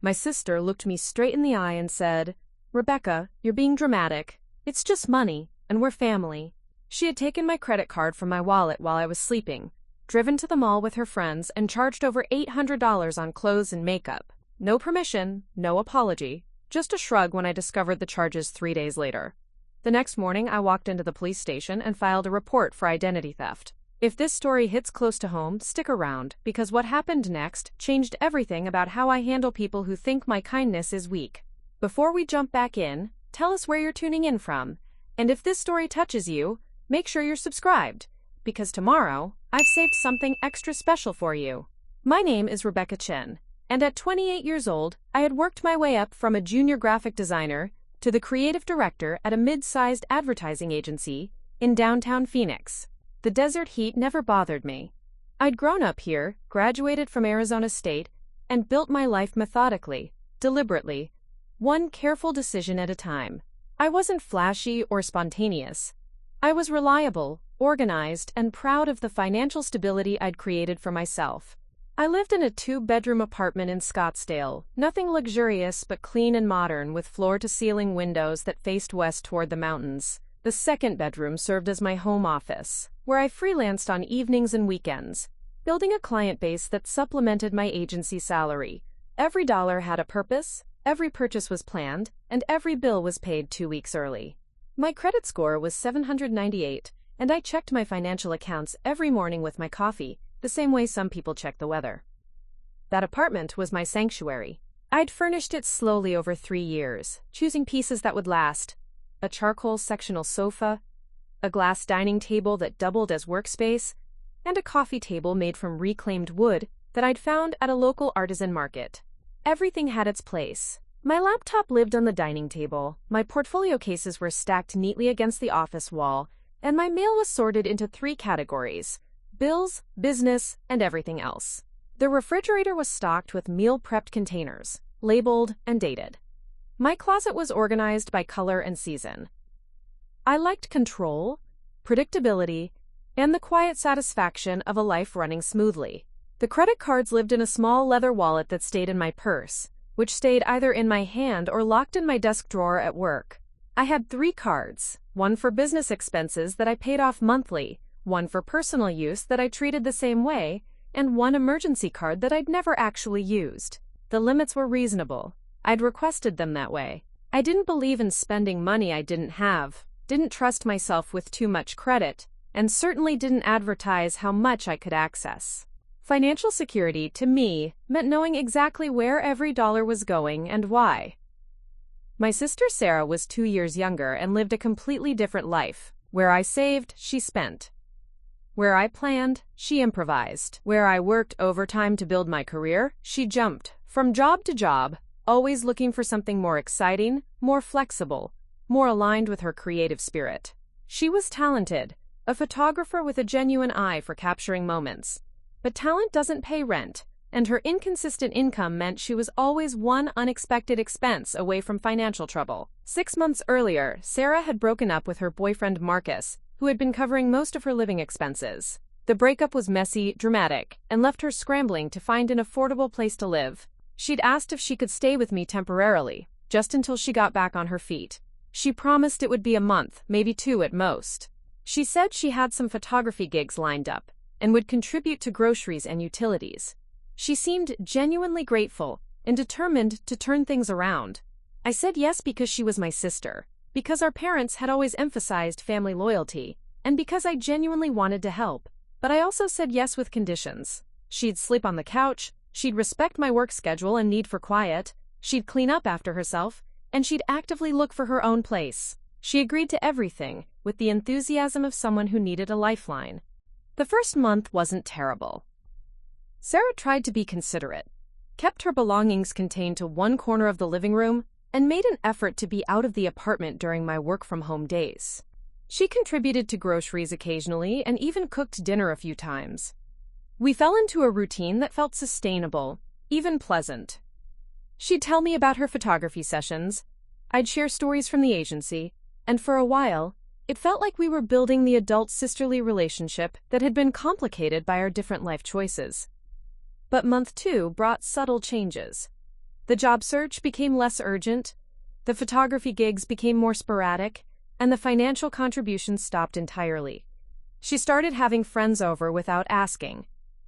My sister looked me straight in the eye and said, "Rebecca, you're being dramatic. It's just money, and we're family." She had taken my credit card from my wallet while I was sleeping, driven to the mall with her friends, and charged over $800 on clothes and makeup. No permission, no apology, just a shrug when I discovered the charges 3 days later. The next morning, I walked into the police station and filed a report for identity theft. If this story hits close to home, stick around, because what happened next changed everything about how I handle people who think my kindness is weak. Before we jump back in, tell us where you're tuning in from, and if this story touches you, make sure you're subscribed, because tomorrow, I've saved something extra special for you. My name is Rebecca Chen, and at 28 years old, I had worked my way up from a junior graphic designer to the creative director at a mid-sized advertising agency in downtown Phoenix. The desert heat never bothered me. I'd grown up here, graduated from Arizona State, and built my life methodically, deliberately, one careful decision at a time. I wasn't flashy or spontaneous. I was reliable, organized, and proud of the financial stability I'd created for myself. I lived in a 2-bedroom apartment in Scottsdale, nothing luxurious but clean and modern, with floor-to-ceiling windows that faced west toward the mountains. The second bedroom served as my home office, where I freelanced on evenings and weekends, building a client base that supplemented my agency salary. Every dollar had a purpose, every purchase was planned, and every bill was paid 2 weeks early. My credit score was 798, and I checked my financial accounts every morning with my coffee, the same way some people check the weather. That apartment was my sanctuary. I'd furnished it slowly over 3 years, choosing pieces that would last: a charcoal sectional sofa, a glass dining table that doubled as workspace, and a coffee table made from reclaimed wood that I'd found at a local artisan market. Everything had its place. My laptop lived on the dining table, my portfolio cases were stacked neatly against the office wall, and my mail was sorted into 3 categories: bills, business, and everything else. The refrigerator was stocked with meal-prepped containers, labeled and dated. My closet was organized by color and season. I liked control, predictability, and the quiet satisfaction of a life running smoothly. The credit cards lived in a small leather wallet that stayed in my purse, which stayed either in my hand or locked in my desk drawer at work. I had 3 cards, one for business expenses that I paid off monthly, one for personal use that I treated the same way, and one emergency card that I'd never actually used. The limits were reasonable. I'd requested them that way. I didn't believe in spending money I didn't have, didn't trust myself with too much credit, and certainly didn't advertise how much I could access. Financial security, to me, meant knowing exactly where every dollar was going and why. My sister Sarah was 2 years younger and lived a completely different life. Where I saved, she spent. Where I planned, she improvised. Where I worked overtime to build my career, she jumped from job to job, always looking for something more exciting, more flexible, more aligned with her creative spirit. She was talented, a photographer with a genuine eye for capturing moments. But talent doesn't pay rent, and her inconsistent income meant she was always one unexpected expense away from financial trouble. 6 months earlier, Sarah had broken up with her boyfriend Marcus, who had been covering most of her living expenses. The breakup was messy, dramatic, and left her scrambling to find an affordable place to live. She'd asked if she could stay with me temporarily, just until she got back on her feet. She promised it would be a month, maybe 2 at most. She said she had some photography gigs lined up, and would contribute to groceries and utilities. She seemed genuinely grateful and determined to turn things around. I said yes because she was my sister, because our parents had always emphasized family loyalty, and because I genuinely wanted to help. But I also said yes with conditions. She'd sleep on the couch, she'd respect my work schedule and need for quiet, she'd clean up after herself, and she'd actively look for her own place. She agreed to everything, with the enthusiasm of someone who needed a lifeline. The first month wasn't terrible. Sarah tried to be considerate, kept her belongings contained to one corner of the living room, and made an effort to be out of the apartment during my work-from-home days. She contributed to groceries occasionally and even cooked dinner a few times. We fell into a routine that felt sustainable, even pleasant. She'd tell me about her photography sessions, I'd share stories from the agency, and for a while, it felt like we were building the adult sisterly relationship that had been complicated by our different life choices. But month 2 brought subtle changes. The job search became less urgent, the photography gigs became more sporadic, and the financial contributions stopped entirely. She started having friends over without asking,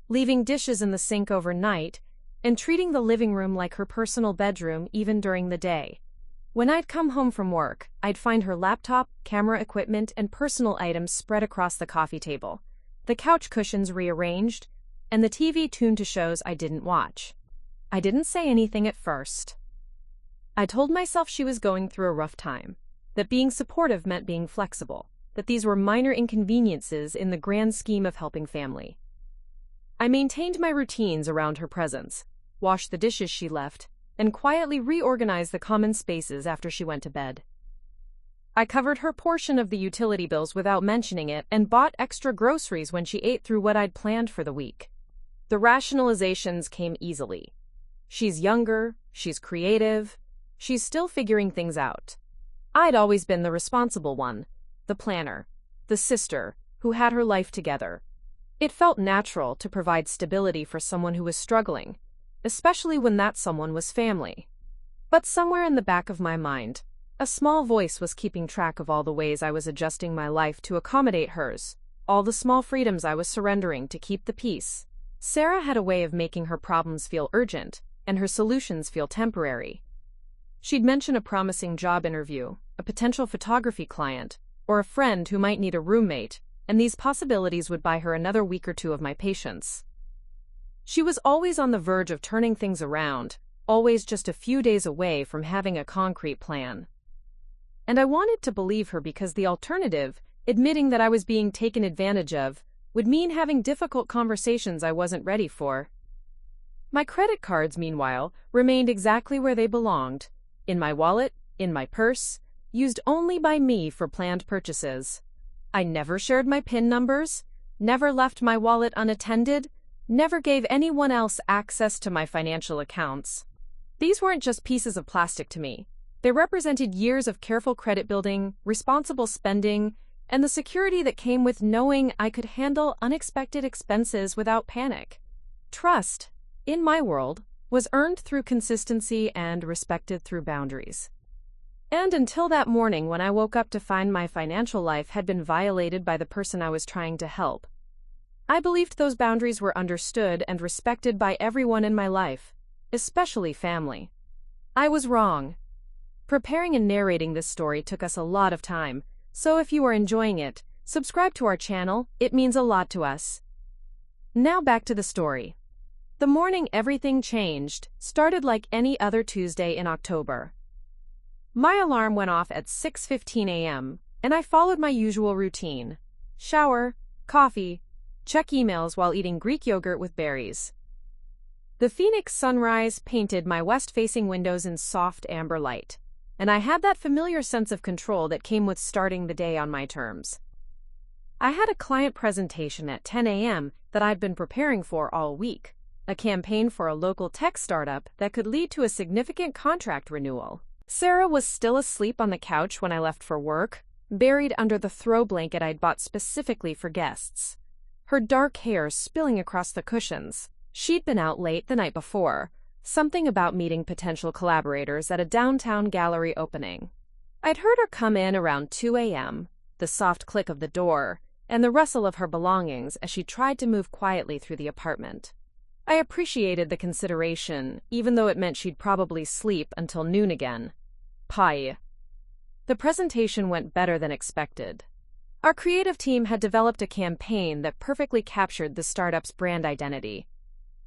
leaving dishes in the sink overnight, and treating the living room like her personal bedroom even during the day. When I'd come home from work, I'd find her laptop, camera equipment, and personal items spread across the coffee table, the couch cushions rearranged, and the TV tuned to shows I didn't watch. I didn't say anything at first. I told myself she was going through a rough time, that being supportive meant being flexible, that these were minor inconveniences in the grand scheme of helping family. I maintained my routines around her presence, washed the dishes she left, and quietly reorganized the common spaces after she went to bed. I covered her portion of the utility bills without mentioning it and bought extra groceries when she ate through what I'd planned for the week. The rationalizations came easily. She's younger, she's creative, she's still figuring things out. I'd always been the responsible one, the planner, the sister, who had her life together. It felt natural to provide stability for someone who was struggling, especially when that someone was family. But somewhere in the back of my mind, a small voice was keeping track of all the ways I was adjusting my life to accommodate hers, all the small freedoms I was surrendering to keep the peace. Sarah had a way of making her problems feel urgent and her solutions feel temporary. She'd mention a promising job interview, a potential photography client, or a friend who might need a roommate, and these possibilities would buy her another week or two of my patience. She was always on the verge of turning things around, always just a few days away from having a concrete plan. And I wanted to believe her because the alternative, admitting that I was being taken advantage of, would mean having difficult conversations I wasn't ready for. My credit cards, meanwhile, remained exactly where they belonged, in my wallet, in my purse, used only by me for planned purchases. I never shared my PIN numbers, never left my wallet unattended, never gave anyone else access to my financial accounts. These weren't just pieces of plastic to me. They represented years of careful credit building, responsible spending, and the security that came with knowing I could handle unexpected expenses without panic. Trust, in my world, was earned through consistency and respected through boundaries. And until that morning when I woke up to find my financial life had been violated by the person I was trying to help, I believed those boundaries were understood and respected by everyone in my life, especially family. I was wrong. Preparing and narrating this story took us a lot of time, so if you are enjoying it, subscribe to our channel, it means a lot to us. Now back to the story. The morning everything changed started like any other Tuesday in October. My alarm went off at 6:15 a.m., and I followed my usual routine. Shower, coffee, check emails while eating Greek yogurt with berries. The Phoenix sunrise painted my west-facing windows in soft amber light, and I had that familiar sense of control that came with starting the day on my terms. I had a client presentation at 10 a.m. that I'd been preparing for all week, a campaign for a local tech startup that could lead to a significant contract renewal. Sarah was still asleep on the couch when I left for work, buried under the throw blanket I'd bought specifically for guests. Her dark hair spilling across the cushions. She'd been out late the night before, something about meeting potential collaborators at a downtown gallery opening. I'd heard her come in around 2 a.m., the soft click of the door, and the rustle of her belongings as she tried to move quietly through the apartment. I appreciated the consideration, even though it meant she'd probably sleep until noon again. Pie. The presentation went better than expected. Our creative team had developed a campaign that perfectly captured the startup's brand identity.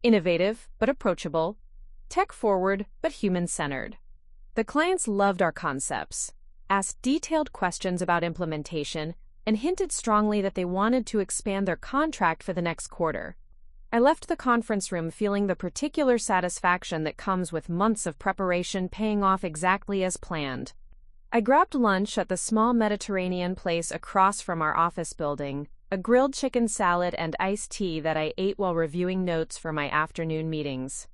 Innovative but approachable, tech-forward but human-centered. The clients loved our concepts, asked detailed questions about implementation, and hinted strongly that they wanted to expand their contract for the next quarter. I left the conference room feeling the particular satisfaction that comes with months of preparation paying off exactly as planned. I grabbed lunch at the small Mediterranean place across from our office building, a grilled chicken salad and iced tea that I ate while reviewing notes for my afternoon meetings.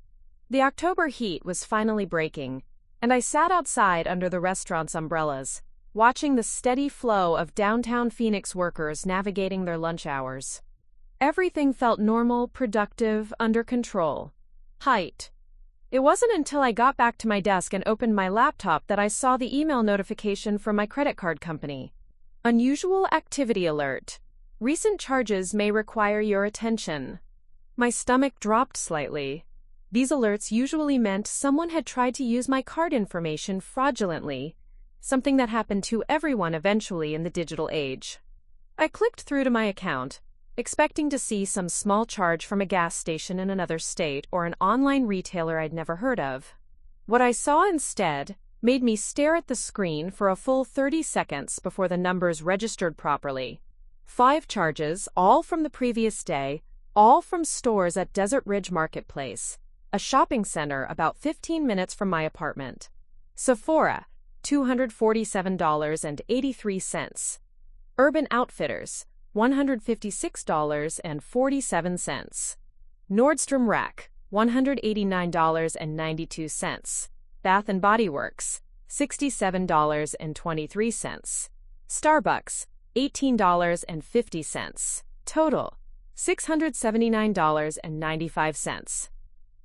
The October heat was finally breaking, and I sat outside under the restaurant's umbrellas, watching the steady flow of downtown Phoenix workers navigating their lunch hours. Everything felt normal, productive, under control. Height. It wasn't until I got back to my desk and opened my laptop that I saw the email notification from my credit card company. Unusual activity alert. Recent charges may require your attention. My stomach dropped slightly. These alerts usually meant someone had tried to use my card information fraudulently, something that happened to everyone eventually in the digital age. I clicked through to my account, expecting to see some small charge from a gas station in another state or an online retailer I'd never heard of. What I saw instead made me stare at the screen for a full 30 seconds before the numbers registered properly. 5 charges, all from the previous day, all from stores at Desert Ridge Marketplace, a shopping center about 15 minutes from my apartment. Sephora, $247.83. Urban Outfitters, $156.47. Nordstrom Rack, $189.92. Bath & Body Works, $67.23. Starbucks, $18.50. Total, $679.95.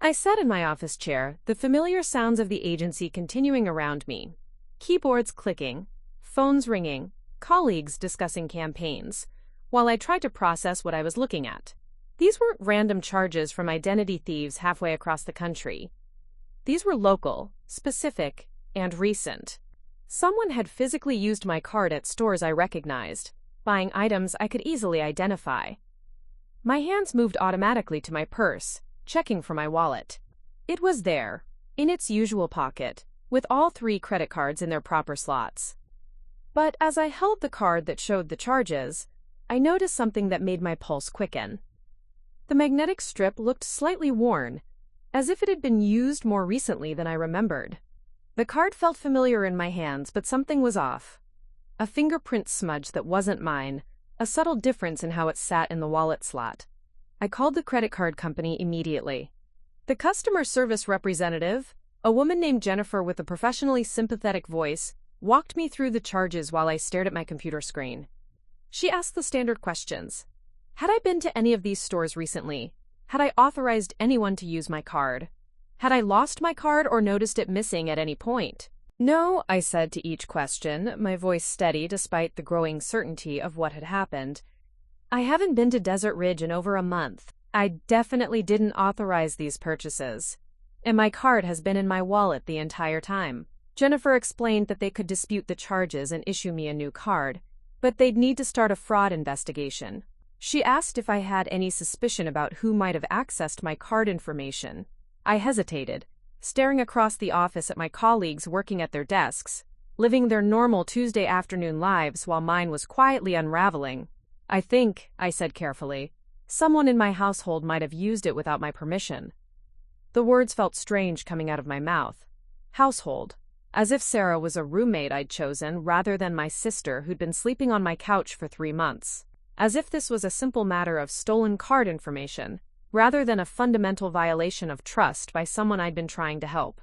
I sat in my office chair, the familiar sounds of the agency continuing around me. Keyboards clicking, phones ringing, colleagues discussing campaigns, while I tried to process what I was looking at. These weren't random charges from identity thieves halfway across the country. These were local, specific, and recent. Someone had physically used my card at stores I recognized, buying items I could easily identify. My hands moved automatically to my purse, checking for my wallet. It was there, in its usual pocket, with all 3 credit cards in their proper slots. But as I held the card that showed the charges, I noticed something that made my pulse quicken. The magnetic strip looked slightly worn, as if it had been used more recently than I remembered. The card felt familiar in my hands, but something was off. A fingerprint smudge that wasn't mine, a subtle difference in how it sat in the wallet slot. I called the credit card company immediately. The customer service representative, a woman named Jennifer with a professionally sympathetic voice, walked me through the charges while I stared at my computer screen. She asked the standard questions. Had I been to any of these stores recently? Had I authorized anyone to use my card? Had I lost my card or noticed it missing at any point? No, I said to each question, my voice steady despite the growing certainty of what had happened. I haven't been to Desert Ridge in over a month. I definitely didn't authorize these purchases. And my card has been in my wallet the entire time. Jennifer explained that they could dispute the charges and issue me a new card, but they'd need to start a fraud investigation. She asked if I had any suspicion about who might have accessed my card information. I hesitated, staring across the office at my colleagues working at their desks, living their normal Tuesday afternoon lives while mine was quietly unraveling. I think, I said carefully, someone in my household might have used it without my permission. The words felt strange coming out of my mouth. Household. As if Sarah was a roommate I'd chosen rather than my sister who'd been sleeping on my couch for 3 months. As if this was a simple matter of stolen card information, rather than a fundamental violation of trust by someone I'd been trying to help.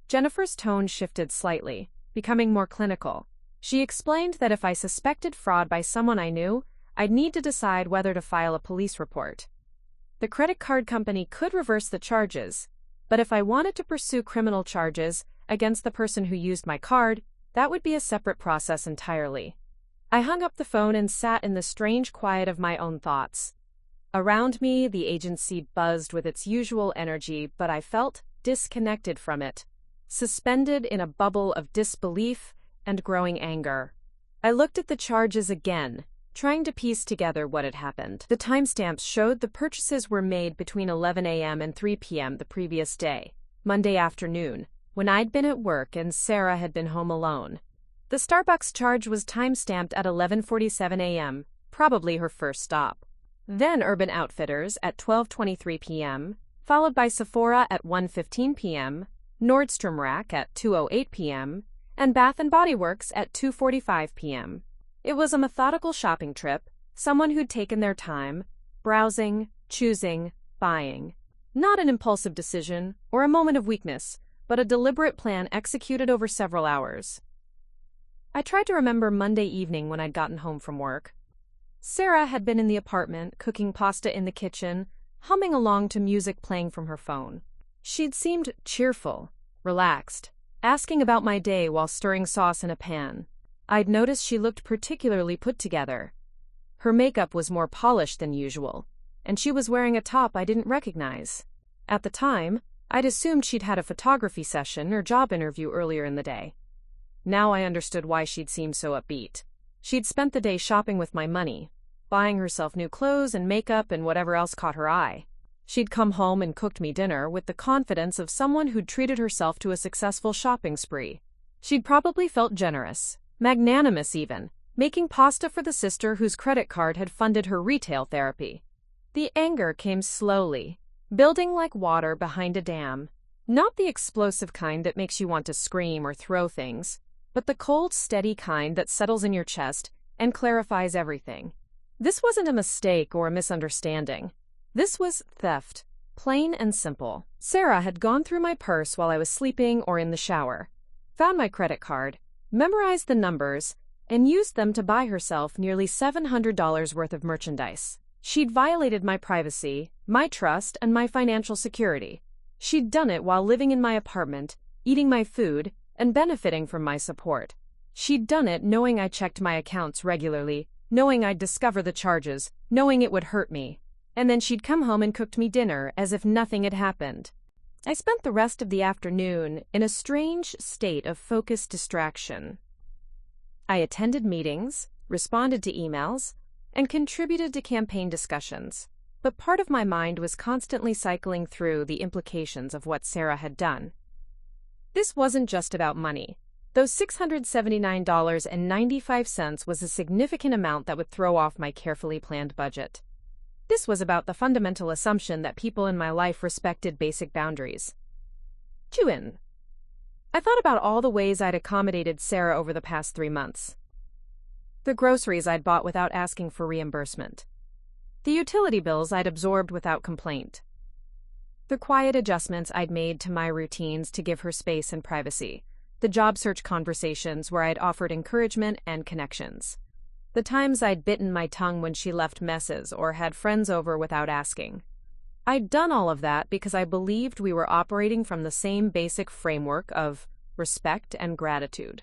Jennifer's tone shifted slightly, becoming more clinical. She explained that if I suspected fraud by someone I knew, I'd need to decide whether to file a police report. The credit card company could reverse the charges, but if I wanted to pursue criminal charges against the person who used my card, that would be a separate process entirely. I hung up the phone and sat in the strange quiet of my own thoughts. Around me, the agency buzzed with its usual energy, but I felt disconnected from it, suspended in a bubble of disbelief and growing anger. I looked at the charges again, trying to piece together what had happened. The timestamps showed the purchases were made between 11 a.m. and 3 p.m. the previous day, Monday afternoon, when I'd been at work and Sarah had been home alone. The Starbucks charge was timestamped at 11:47 a.m., probably her first stop. Then Urban Outfitters at 12:23 p.m., followed by Sephora at 1:15 p.m., Nordstrom Rack at 2:08 p.m., and Bath & Body Works at 2:45 p.m. It was a methodical shopping trip, someone who'd taken their time, browsing, choosing, buying. Not an impulsive decision or a moment of weakness, but a deliberate plan executed over several hours. I tried to remember Monday evening when I'd gotten home from work. Sarah had been in the apartment, cooking pasta in the kitchen, humming along to music playing from her phone. She'd seemed cheerful, relaxed, asking about my day while stirring sauce in a pan. I'd noticed she looked particularly put together. Her makeup was more polished than usual, and she was wearing a top I didn't recognize. At the time, I'd assumed she'd had a photography session or job interview earlier in the day. Now I understood why she'd seemed so upbeat. She'd spent the day shopping with my money, buying herself new clothes and makeup and whatever else caught her eye. She'd come home and cooked me dinner with the confidence of someone who'd treated herself to a successful shopping spree. She'd probably felt generous, magnanimous even, making pasta for the sister whose credit card had funded her retail therapy. The anger came slowly, building like water behind a dam. Not the explosive kind that makes you want to scream or throw things, but the cold, steady kind that settles in your chest and clarifies everything. This wasn't a mistake or a misunderstanding. This was theft, plain and simple. Sarah had gone through my purse while I was sleeping or in the shower, found my credit card, memorized the numbers, and used them to buy herself nearly $700 worth of merchandise. She'd violated my privacy, my trust, and my financial security. She'd done it while living in my apartment, eating my food, and benefiting from my support. She'd done it knowing I checked my accounts regularly, knowing I'd discover the charges, knowing it would hurt me. And then she'd come home and cooked me dinner as if nothing had happened. I spent the rest of the afternoon in a strange state of focused distraction. I attended meetings, responded to emails, and contributed to campaign discussions, but part of my mind was constantly cycling through the implications of what Sarah had done. This wasn't just about money. Those $679.95 was a significant amount that would throw off my carefully planned budget. This was about the fundamental assumption that people in my life respected basic boundaries. I thought about all the ways I'd accommodated Sarah over the past 3 months. The groceries I'd bought without asking for reimbursement. The utility bills I'd absorbed without complaint. The quiet adjustments I'd made to my routines to give her space and privacy. The job search conversations where I'd offered encouragement and connections. The times I'd bitten my tongue when she left messes or had friends over without asking. I'd done all of that because I believed we were operating from the same basic framework of respect and gratitude.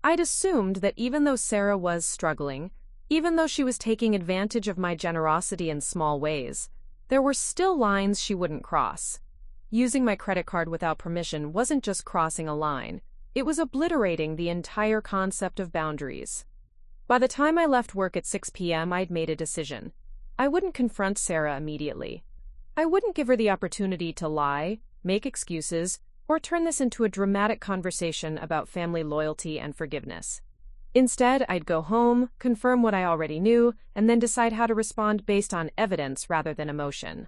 I'd assumed that even though Sarah was struggling, even though she was taking advantage of my generosity in small ways, there were still lines she wouldn't cross. Using my credit card without permission wasn't just crossing a line, it was obliterating the entire concept of boundaries. By the time I left work at 6 p.m., I'd made a decision. I wouldn't confront Sarah immediately. I wouldn't give her the opportunity to lie, make excuses, or turn this into a dramatic conversation about family loyalty and forgiveness. Instead, I'd go home, confirm what I already knew, and then decide how to respond based on evidence rather than emotion.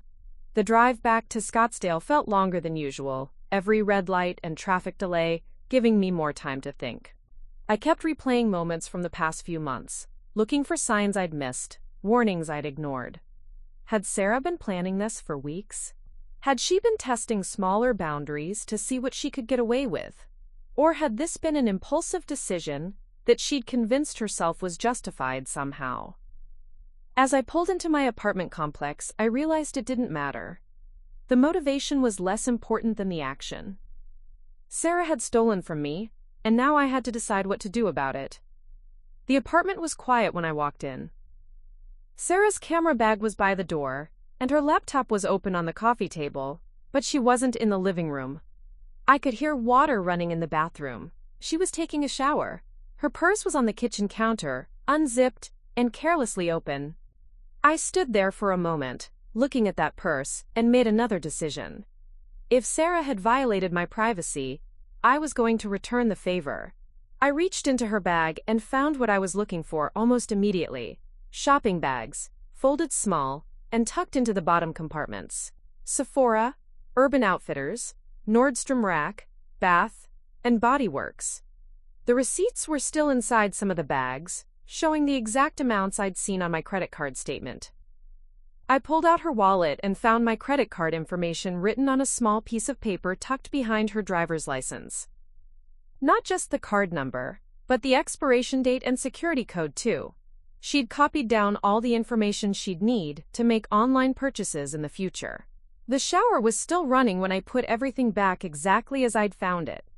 The drive back to Scottsdale felt longer than usual, every red light and traffic delay giving me more time to think. I kept replaying moments from the past few months, looking for signs I'd missed, warnings I'd ignored. Had Sarah been planning this for weeks? Had she been testing smaller boundaries to see what she could get away with? Or had this been an impulsive decision that she'd convinced herself was justified somehow? As I pulled into my apartment complex, I realized it didn't matter. The motivation was less important than the action. Sarah had stolen from me, and now I had to decide what to do about it. The apartment was quiet when I walked in. Sarah's camera bag was by the door, and her laptop was open on the coffee table, but she wasn't in the living room. I could hear water running in the bathroom. She was taking a shower. Her purse was on the kitchen counter, unzipped and carelessly open. I stood there for a moment, looking at that purse, and made another decision. If Sarah had violated my privacy, I was going to return the favor. I reached into her bag and found what I was looking for almost immediately. Shopping bags, folded small, and tucked into the bottom compartments. Sephora, Urban Outfitters, Nordstrom Rack, Bath, and Body Works. The receipts were still inside some of the bags, showing the exact amounts I'd seen on my credit card statement. I pulled out her wallet and found my credit card information written on a small piece of paper tucked behind her driver's license. Not just the card number, but the expiration date and security code too. She'd copied down all the information she'd need to make online purchases in the future. The shower was still running when I put everything back exactly as I'd found it.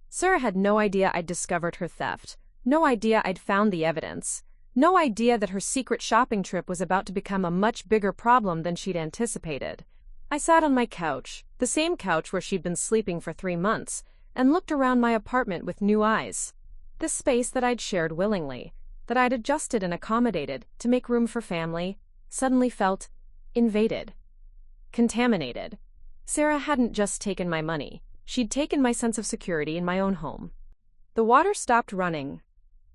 Sarah had no idea I'd discovered her theft, no idea I'd found the evidence, no idea that her secret shopping trip was about to become a much bigger problem than she'd anticipated. I sat on my couch, the same couch where she'd been sleeping for 3 months, and looked around my apartment with new eyes. This space that I'd shared willingly, that I'd adjusted and accommodated to make room for family, suddenly felt invaded, contaminated. Sarah hadn't just taken my money, she'd taken my sense of security in my own home. The water stopped running.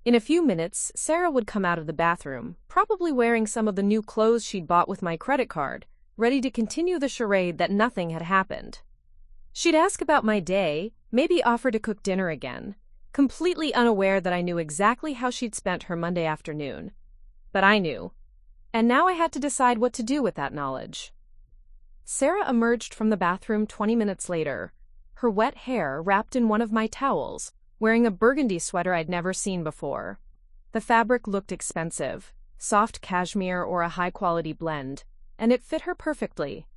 In a few minutes, Sarah would come out of the bathroom, probably wearing some of the new clothes she'd bought with my credit card, ready to continue the charade that nothing had happened. She'd ask about my day, maybe offer to cook dinner again, completely unaware that I knew exactly how she'd spent her Monday afternoon. But I knew. And now I had to decide what to do with that knowledge. Sarah emerged from the bathroom 20 minutes later, her wet hair wrapped in one of my towels, wearing a burgundy sweater I'd never seen before. The fabric looked expensive, soft cashmere or a high-quality blend, and it fit her perfectly.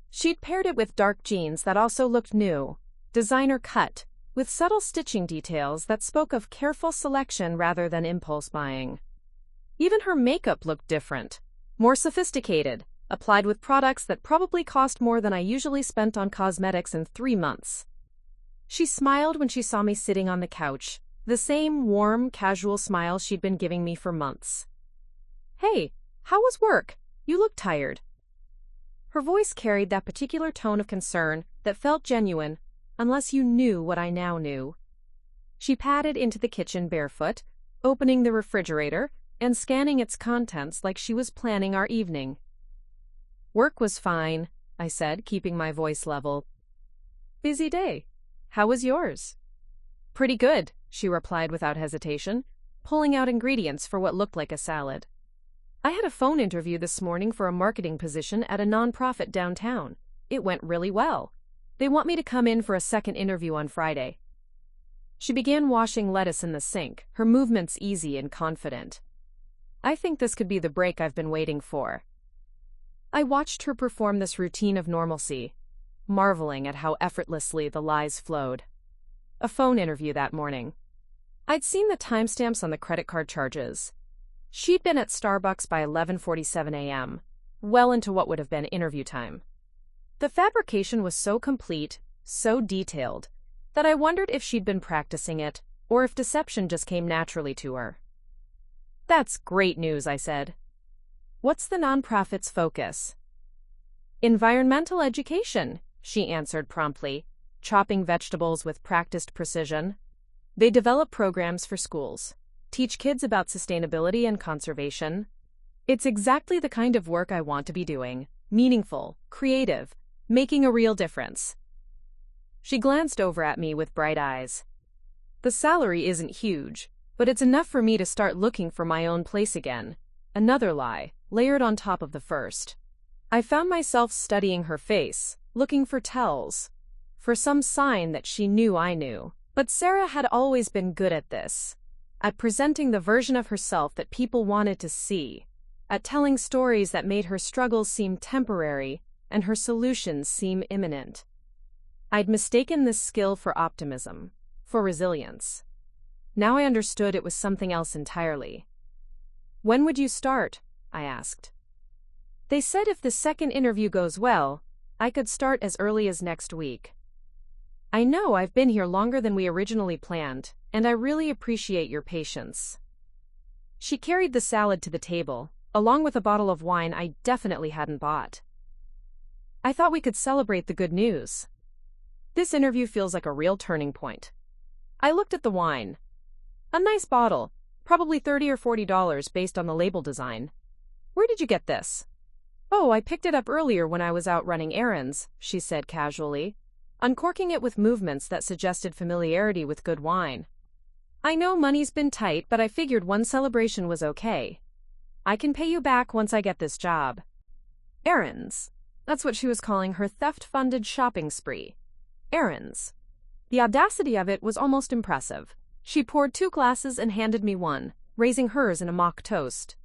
She'd paired it with dark jeans that also looked new, designer cut, with subtle stitching details that spoke of careful selection rather than impulse buying. Even her makeup looked different, more sophisticated, applied with products that probably cost more than I usually spent on cosmetics in 3 months. She smiled when she saw me sitting on the couch, the same warm, casual smile she'd been giving me for months. "Hey, how was work? You look tired." Her voice carried that particular tone of concern that felt genuine, unless you knew what I now knew. She padded into the kitchen barefoot, opening the refrigerator and scanning its contents like she was planning our evening. "Work was fine," I said, keeping my voice level. "Busy day. How was yours?" "Pretty good," she replied without hesitation, pulling out ingredients for what looked like a salad. "I had a phone interview this morning for a marketing position at a nonprofit downtown. It went really well. They want me to come in for a second interview on Friday." She began washing lettuce in the sink, her movements easy and confident. I think this could be the break I've been waiting for. I watched her perform this routine of normalcy, marveling at how effortlessly the lies flowed. A phone interview that morning. I'd seen the timestamps on the credit card charges. She'd been at Starbucks by 11:47 a.m., well into what would have been interview time. The fabrication was so complete, so detailed, that I wondered if she'd been practicing it, or if deception just came naturally to her. "That's great news," I said. "What's the nonprofit's focus?" "Environmental education," she answered promptly, chopping vegetables with practiced precision. "They develop programs for schools, teach kids about sustainability and conservation. It's exactly the kind of work I want to be doing, meaningful, creative, making a real difference." She glanced over at me with bright eyes. "The salary isn't huge, but it's enough for me to start looking for my own place again." Another lie, layered on top of the first. I found myself studying her face, looking for tells, for some sign that she knew I knew. But Sarah had always been good at this, at presenting the version of herself that people wanted to see, at telling stories that made her struggles seem temporary and her solutions seem imminent. I'd mistaken this skill for optimism, for resilience. Now I understood it was something else entirely. "When would you start?" I asked. "They said if the second interview goes well, I could start as early as next week. I know I've been here longer than we originally planned, and I really appreciate your patience." She carried the salad to the table, along with a bottle of wine I definitely hadn't bought. "I thought we could celebrate the good news. This interview feels like a real turning point." I looked at the wine. A nice bottle, probably $30 or $40 based on the label design. "Where did you get this?" "Oh, I picked it up earlier when I was out running errands," she said casually, uncorking it with movements that suggested familiarity with good wine. "I know money's been tight, but I figured one celebration was okay. I can pay you back once I get this job." Errands. That's what she was calling her theft-funded shopping spree. Errands. The audacity of it was almost impressive. She poured 2 glasses and handed me one, raising hers in a mock toast.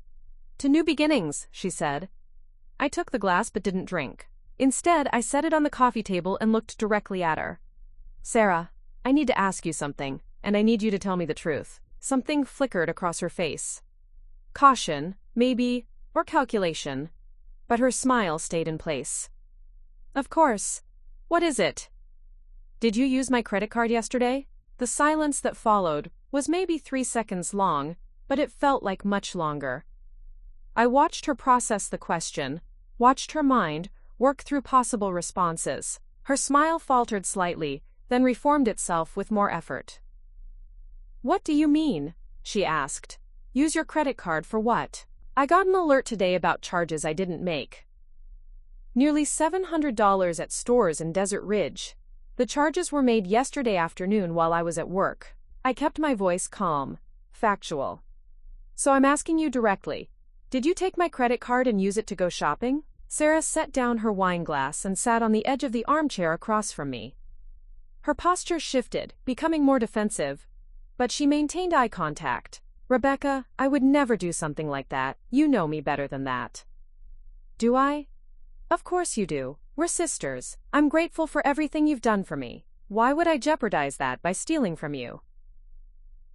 "To new beginnings," she said. I took the glass but didn't drink. Instead, I set it on the coffee table and looked directly at her. Sarah, I need to ask you something, and I need you to tell me the truth. Something flickered across her face. Caution, maybe, or calculation. But her smile stayed in place. Of course. What is it? Did you use my credit card yesterday? The silence that followed was maybe 3 seconds long, but it felt like much longer. I watched her process the question, watched her mind work through possible responses. Her smile faltered slightly, then reformed itself with more effort. What do you mean? She asked. Use your credit card for what? I got an alert today about charges I didn't make. Nearly $700 at stores in Desert Ridge. The charges were made yesterday afternoon while I was at work. I kept my voice calm, factual. So I'm asking you directly, did you take my credit card and use it to go shopping? Sarah set down her wine glass and sat on the edge of the armchair across from me. Her posture shifted, becoming more defensive, but she maintained eye contact. Rebecca, I would never do something like that. You know me better than that. Do I? Of course you do. We're sisters. I'm grateful for everything you've done for me. Why would I jeopardize that by stealing from you?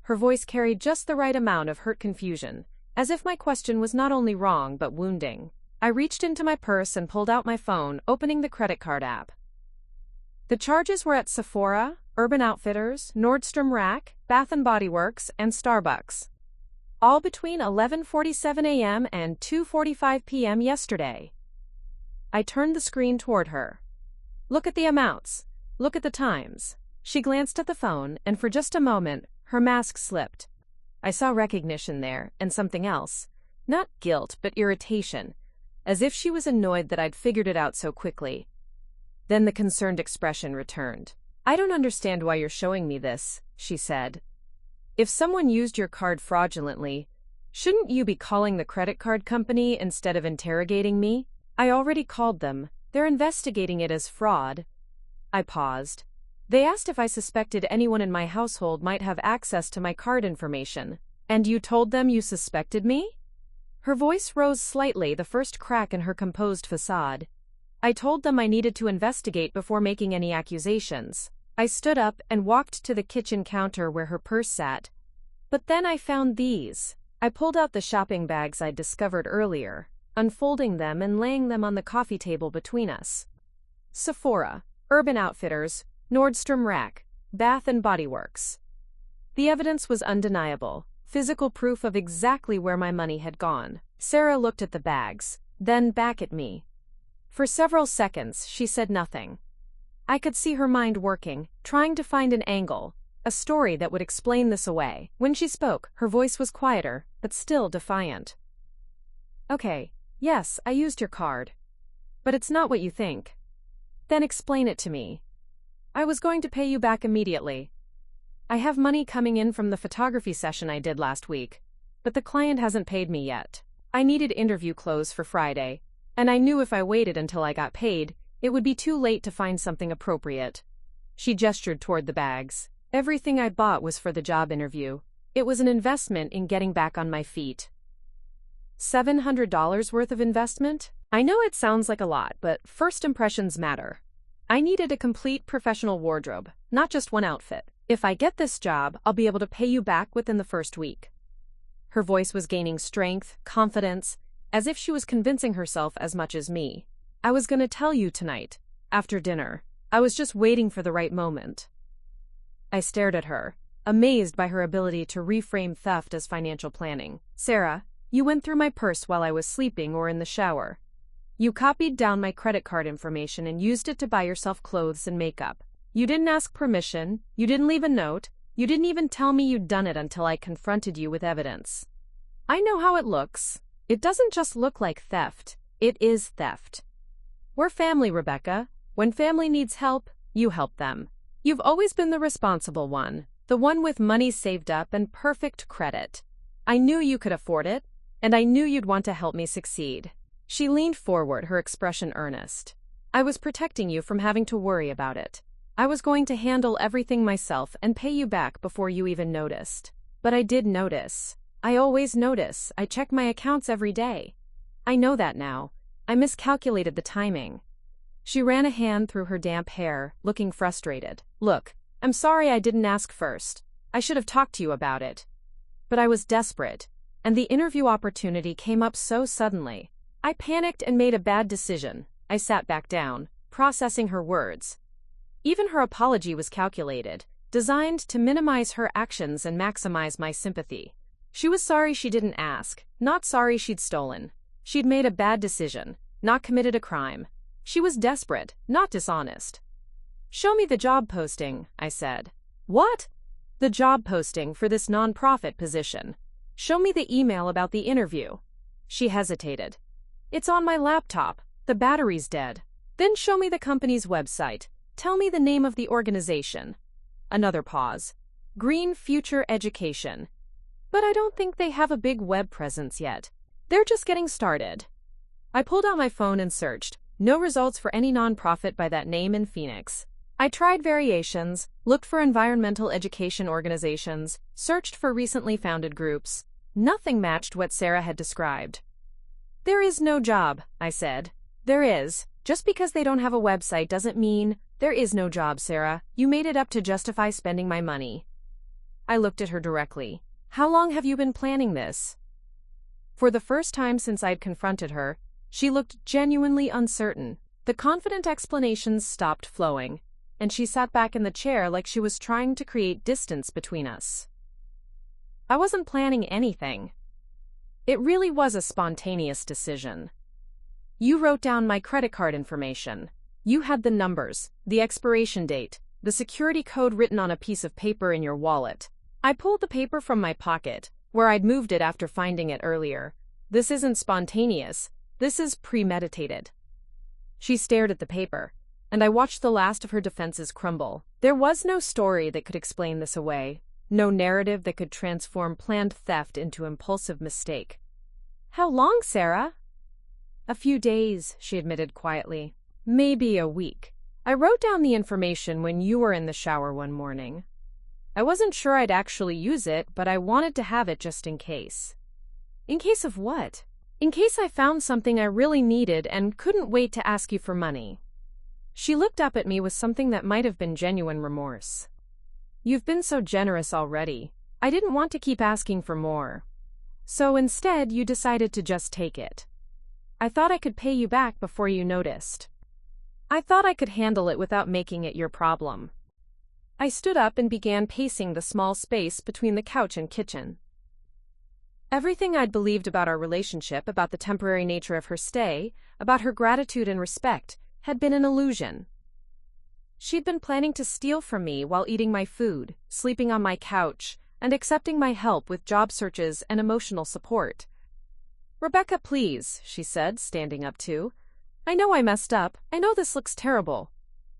Her voice carried just the right amount of hurt confusion, as if my question was not only wrong but wounding. I reached into my purse and pulled out my phone, opening the credit card app. The charges were at Sephora, Urban Outfitters, Nordstrom Rack, Bath & Body Works, and Starbucks. All between 11:47 a.m. and 2:45 p.m. yesterday. I turned the screen toward her. Look at the amounts. Look at the times. She glanced at the phone, and for just a moment, her mask slipped. I saw recognition there, and something else. Not guilt, but irritation, as if she was annoyed that I'd figured it out so quickly. Then the concerned expression returned. I don't understand why you're showing me this, she said. If someone used your card fraudulently, shouldn't you be calling the credit card company instead of interrogating me? I already called them. They're investigating it as fraud. I paused. They asked if I suspected anyone in my household might have access to my card information. And you told them you suspected me? Her voice rose slightly, the first crack in her composed facade. I told them I needed to investigate before making any accusations. I stood up and walked to the kitchen counter where her purse sat. But then I found these. I pulled out the shopping bags I'd discovered earlier, unfolding them and laying them on the coffee table between us. Sephora, Urban Outfitters, Nordstrom Rack, Bath & Body Works. The evidence was undeniable, physical proof of exactly where my money had gone. Sarah looked at the bags, then back at me. For several seconds, she said nothing. I could see her mind working, trying to find an angle, a story that would explain this away. When she spoke, her voice was quieter, but still defiant. Okay, yes, I used your card. But it's not what you think. Then explain it to me. I was going to pay you back immediately. I have money coming in from the photography session I did last week, but the client hasn't paid me yet. I needed interview clothes for Friday, and I knew if I waited until I got paid, it would be too late to find something appropriate. She gestured toward the bags. Everything I bought was for the job interview. It was an investment in getting back on my feet. $700 worth of investment? I know it sounds like a lot, but first impressions matter. I needed a complete professional wardrobe, not just one outfit. If I get this job, I'll be able to pay you back within the first week. Her voice was gaining strength, confidence, as if she was convincing herself as much as me. I was going to tell you tonight, after dinner. I was just waiting for the right moment. I stared at her, amazed by her ability to reframe theft as financial planning. Sarah, you went through my purse while I was sleeping or in the shower. You copied down my credit card information and used it to buy yourself clothes and makeup. You didn't ask permission, you didn't leave a note, you didn't even tell me you'd done it until I confronted you with evidence. I know how it looks. It doesn't just look like theft, it is theft. We're family, Rebecca. When family needs help, you help them. You've always been the responsible one, the one with money saved up and perfect credit. I knew you could afford it, and I knew you'd want to help me succeed. She leaned forward, her expression earnest. I was protecting you from having to worry about it. I was going to handle everything myself and pay you back before you even noticed. But I did notice. I always notice. I check my accounts every day. I know that now. I miscalculated the timing. She ran a hand through her damp hair, looking frustrated. Look, I'm sorry I didn't ask first. I should have talked to you about it. But I was desperate, and the interview opportunity came up so suddenly. I panicked and made a bad decision. I sat back down, processing her words. Even her apology was calculated, designed to minimize her actions and maximize my sympathy. She was sorry she didn't ask, not sorry she'd stolen. She'd made a bad decision, not committed a crime. She was desperate, not dishonest. Show me the job posting, I said. What? The job posting for this nonprofit position. Show me the email about the interview. She hesitated. It's on my laptop. The battery's dead. Then show me the company's website. Tell me the name of the organization. Another pause. Green Future Education. But I don't think they have a big web presence yet. They're just getting started. I pulled out my phone and searched. No results for any nonprofit by that name in Phoenix. I tried variations, looked for environmental education organizations, searched for recently founded groups. Nothing matched what Sarah had described. There is no job, I said. There is. Just because they don't have a website doesn't mean there is no job, Sarah. You made it up to justify spending my money. I looked at her directly. How long have you been planning this? For the first time since I'd confronted her, she looked genuinely uncertain. The confident explanations stopped flowing, and she sat back in the chair like she was trying to create distance between us. I wasn't planning anything. It really was a spontaneous decision. You wrote down my credit card information. You had the numbers, the expiration date, the security code written on a piece of paper in your wallet. I pulled the paper from my pocket, where I'd moved it after finding it earlier. This isn't spontaneous. This is premeditated. She stared at the paper, and I watched the last of her defenses crumble. There was no story that could explain this away, no narrative that could transform planned theft into impulsive mistake. How long, Sarah? A few days, she admitted quietly. Maybe a week. I wrote down the information when you were in the shower one morning. I wasn't sure I'd actually use it, but I wanted to have it just in case. In case of what? In case I found something I really needed and couldn't wait to ask you for money. She looked up at me with something that might have been genuine remorse. You've been so generous already. I didn't want to keep asking for more. So instead, you decided to just take it. I thought I could pay you back before you noticed. I thought I could handle it without making it your problem. I stood up and began pacing the small space between the couch and kitchen. Everything I'd believed about our relationship, about the temporary nature of her stay, about her gratitude and respect, had been an illusion. She'd been planning to steal from me while eating my food, sleeping on my couch, and accepting my help with job searches and emotional support. Rebecca, please, she said, standing up too. I know I messed up. I know this looks terrible.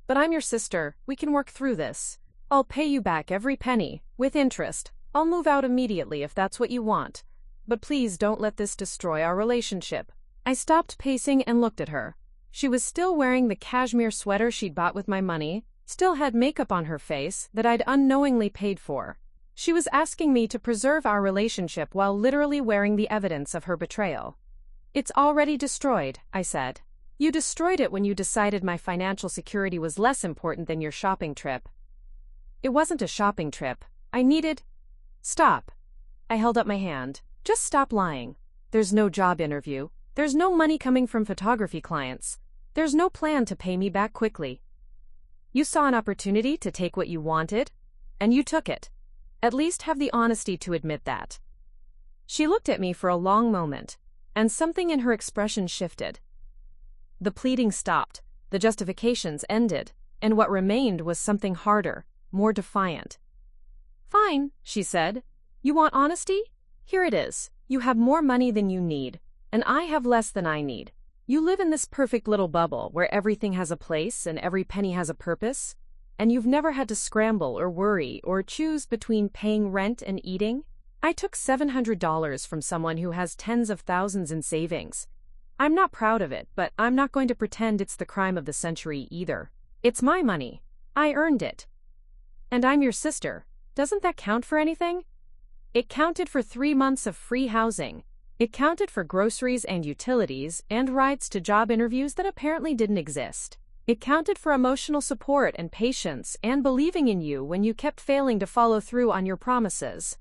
But I'm your sister. We can work through this. I'll pay you back every penny, with interest. I'll move out immediately if that's what you want. But please don't let this destroy our relationship. I stopped pacing and looked at her. She was still wearing the cashmere sweater she'd bought with my money, still had makeup on her face that I'd unknowingly paid for. She was asking me to preserve our relationship while literally wearing the evidence of her betrayal. It's already destroyed, I said. You destroyed it when you decided my financial security was less important than your shopping trip. It wasn't a shopping trip. I needed... Stop. I held up my hand. Just stop lying. There's no job interview. There's no money coming from photography clients. There's no plan to pay me back quickly. You saw an opportunity to take what you wanted, and you took it. At least have the honesty to admit that. She looked at me for a long moment, and something in her expression shifted. The pleading stopped, the justifications ended, and what remained was something harder, more defiant. Fine, she said. You want honesty? Here it is. You have more money than you need, and I have less than I need. You live in this perfect little bubble where everything has a place and every penny has a purpose, and you've never had to scramble or worry or choose between paying rent and eating. I took $700 from someone who has tens of thousands in savings. I'm not proud of it, but I'm not going to pretend it's the crime of the century either. It's my money. I earned it. And I'm your sister. Doesn't that count for anything? It counted for 3 months of free housing. It counted for groceries and utilities and rides to job interviews that apparently didn't exist. It counted for emotional support and patience and believing in you when you kept failing to follow through on your promises.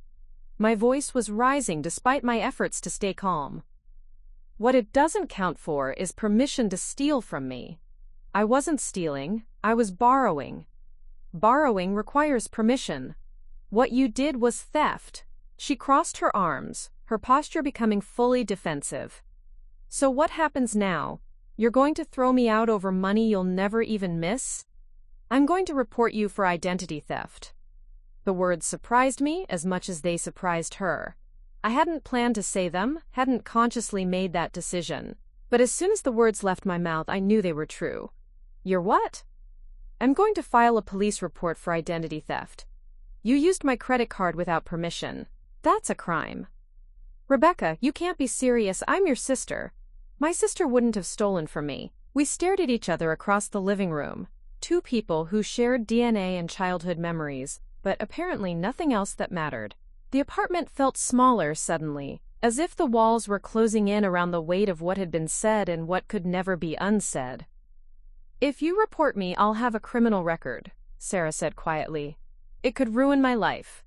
My voice was rising despite my efforts to stay calm. What it doesn't count for is permission to steal from me. I wasn't stealing, I was borrowing. Borrowing requires permission. What you did was theft. She crossed her arms, her posture becoming fully defensive. So what happens now? You're going to throw me out over money you'll never even miss? I'm going to report you for identity theft. The words surprised me as much as they surprised her. I hadn't planned to say them, hadn't consciously made that decision. But as soon as the words left my mouth, I knew they were true. You're what? I'm going to file a police report for identity theft. You used my credit card without permission. That's a crime. Rebecca, you can't be serious. I'm your sister. My sister wouldn't have stolen from me. We stared at each other across the living room. Two people who shared DNA and childhood memories, but apparently nothing else that mattered. The apartment felt smaller suddenly, as if the walls were closing in around the weight of what had been said and what could never be unsaid. If you report me, I'll have a criminal record, Sarah said quietly. It could ruin my life.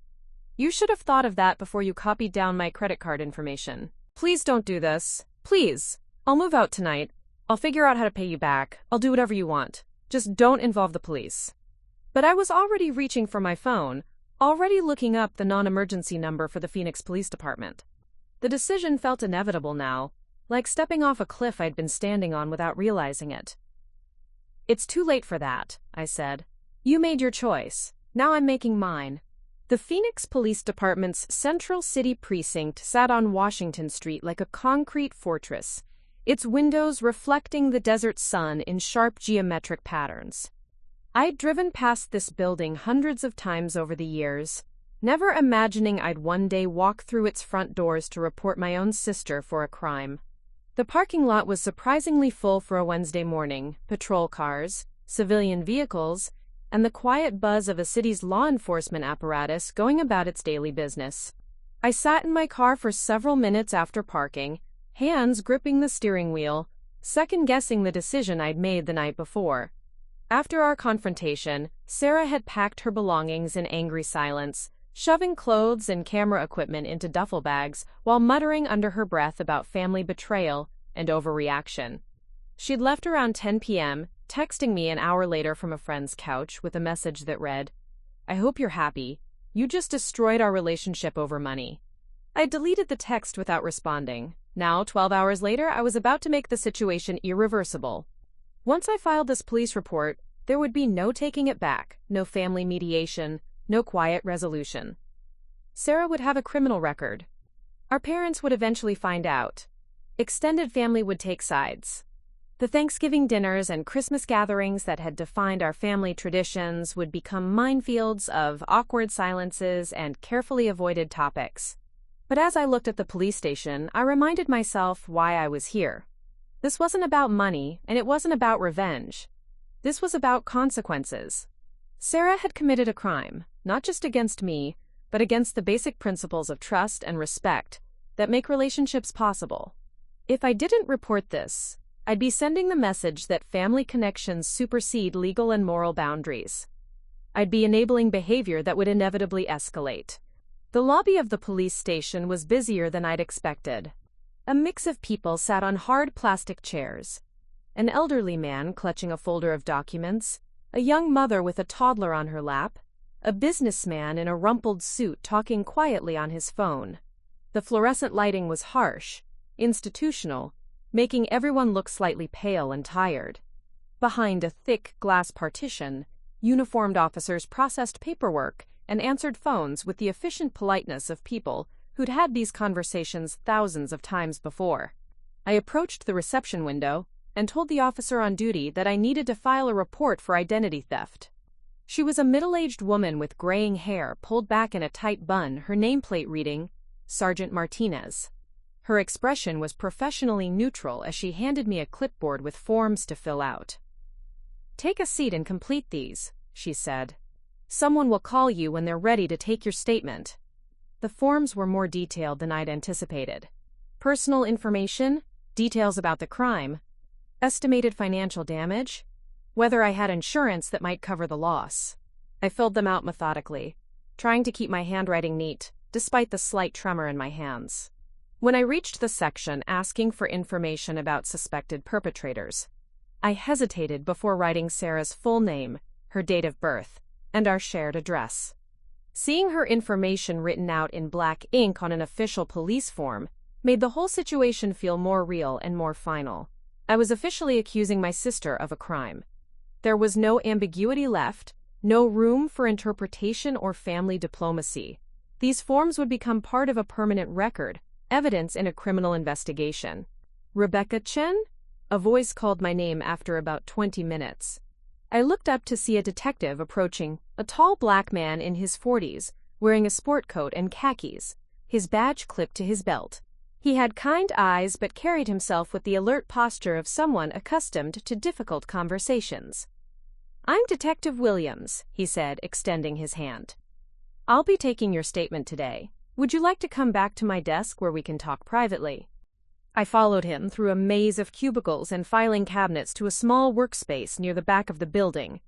You should have thought of that before you copied down my credit card information. Please don't do this. Please. I'll move out tonight. I'll figure out how to pay you back. I'll do whatever you want. Just don't involve the police. But I was already reaching for my phone, already looking up the non-emergency number for the Phoenix Police Department. The decision felt inevitable now, like stepping off a cliff I'd been standing on without realizing it. It's too late for that, I said. You made your choice. Now I'm making mine. The Phoenix Police Department's Central City Precinct sat on Washington Street like a concrete fortress, its windows reflecting the desert sun in sharp geometric patterns. I'd driven past this building hundreds of times over the years, never imagining I'd one day walk through its front doors to report my own sister for a crime. The parking lot was surprisingly full for a Wednesday morning: patrol cars, civilian vehicles, and the quiet buzz of a city's law enforcement apparatus going about its daily business. I sat in my car for several minutes after parking, hands gripping the steering wheel, second-guessing the decision I'd made the night before. After our confrontation, Sarah had packed her belongings in angry silence, shoving clothes and camera equipment into duffel bags while muttering under her breath about family betrayal and overreaction. She'd left around 10 p.m., texting me an hour later from a friend's couch with a message that read, "I hope you're happy. You just destroyed our relationship over money." I deleted the text without responding. Now, 12 hours later, I was about to make the situation irreversible. Once I filed this police report, there would be no taking it back, no family mediation, no quiet resolution. Sarah would have a criminal record. Our parents would eventually find out. Extended family would take sides. The Thanksgiving dinners and Christmas gatherings that had defined our family traditions would become minefields of awkward silences and carefully avoided topics. But as I looked at the police station, I reminded myself why I was here. This wasn't about money, and it wasn't about revenge. This was about consequences. Sarah had committed a crime, not just against me, but against the basic principles of trust and respect that make relationships possible. If I didn't report this, I'd be sending the message that family connections supersede legal and moral boundaries. I'd be enabling behavior that would inevitably escalate. The lobby of the police station was busier than I'd expected. A mix of people sat on hard plastic chairs. An elderly man clutching a folder of documents, a young mother with a toddler on her lap, a businessman in a rumpled suit talking quietly on his phone. The fluorescent lighting was harsh, institutional, making everyone look slightly pale and tired. Behind a thick glass partition, uniformed officers processed paperwork and answered phones with the efficient politeness of people who'd had these conversations thousands of times before. I approached the reception window and told the officer on duty that I needed to file a report for identity theft. She was a middle-aged woman with graying hair pulled back in a tight bun, her nameplate reading, Sergeant Martinez. Her expression was professionally neutral as she handed me a clipboard with forms to fill out. "Take a seat and complete these," she said. "Someone will call you when they're ready to take your statement." The forms were more detailed than I'd anticipated. Personal information, details about the crime, estimated financial damage. whether I had insurance that might cover the loss. I filled them out methodically, trying to keep my handwriting neat, despite the slight tremor in my hands. When I reached the section asking for information about suspected perpetrators, I hesitated before writing Sarah's full name, her date of birth, and our shared address. Seeing her information written out in black ink on an official police form made the whole situation feel more real and more final. I was officially accusing my sister of a crime. There was no ambiguity left, no room for interpretation or family diplomacy. These forms would become part of a permanent record, evidence in a criminal investigation. Rebecca Chen? A voice called my name after about 20 minutes. I looked up to see a detective approaching, a tall black man in his 40s, wearing a sport coat and khakis, his badge clipped to his belt. He had kind eyes but carried himself with the alert posture of someone accustomed to difficult conversations. "I'm Detective Williams," he said, extending his hand. "I'll be taking your statement today. Would you like to come back to my desk where we can talk privately?" I followed him through a maze of cubicles and filing cabinets to a small workspace near the back of the building.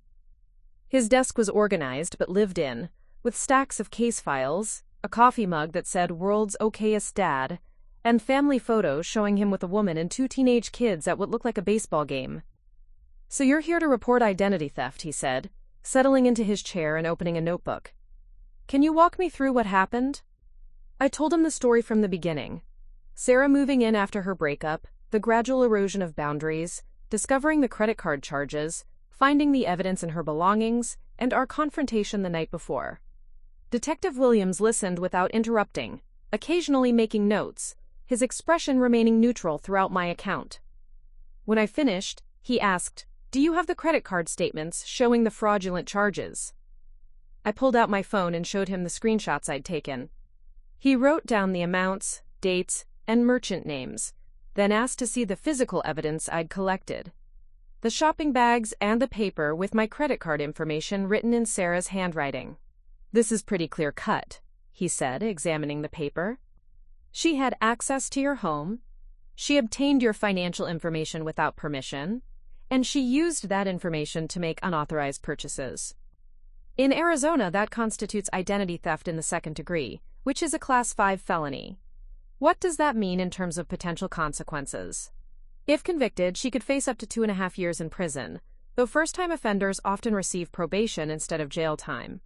His desk was organized but lived in, with stacks of case files, a coffee mug that said "World's Okayest Dad," and family photos showing him with a woman and 2 teenage kids at what looked like a baseball game. "So you're here to report identity theft," he said, settling into his chair and opening a notebook. "Can you walk me through what happened?" I told him the story from the beginning. Sarah moving in after her breakup, the gradual erosion of boundaries, discovering the credit card charges, finding the evidence in her belongings, and our confrontation the night before. Detective Williams listened without interrupting, occasionally making notes, his expression remaining neutral throughout my account. When I finished, he asked, "Do you have the credit card statements showing the fraudulent charges?" I pulled out my phone and showed him the screenshots I'd taken. He wrote down the amounts, dates, and merchant names, then asked to see the physical evidence I'd collected. The shopping bags and the paper with my credit card information written in Sarah's handwriting. "This is pretty clear-cut," he said, examining the paper. "She had access to your home, she obtained your financial information without permission, and she used that information to make unauthorized purchases. In Arizona, that constitutes identity theft in the 2nd degree, which is a Class 5 felony. What does that mean in terms of potential consequences? If convicted, she could face up to 2.5 years in prison, though first-time offenders often receive probation instead of jail time.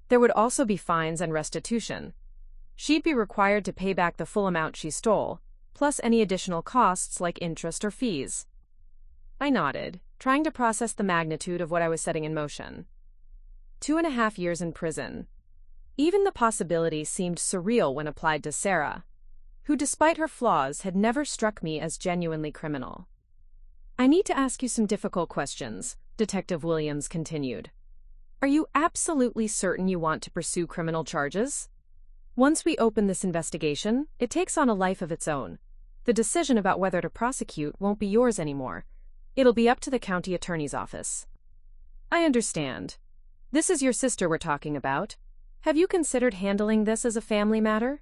There would also be fines and restitution. She'd be required to pay back the full amount she stole, plus any additional costs like interest or fees." I nodded, trying to process the magnitude of what I was setting in motion. 2.5 years in prison. Even the possibility seemed surreal when applied to Sarah, who, despite her flaws, had never struck me as genuinely criminal. "I need to ask you some difficult questions," Detective Williams continued. "Are you absolutely certain you want to pursue criminal charges? Once we open this investigation, it takes on a life of its own. The decision about whether to prosecute won't be yours anymore. It'll be up to the county attorney's office." "I understand. This is your sister we're talking about. Have you considered handling this as a family matter?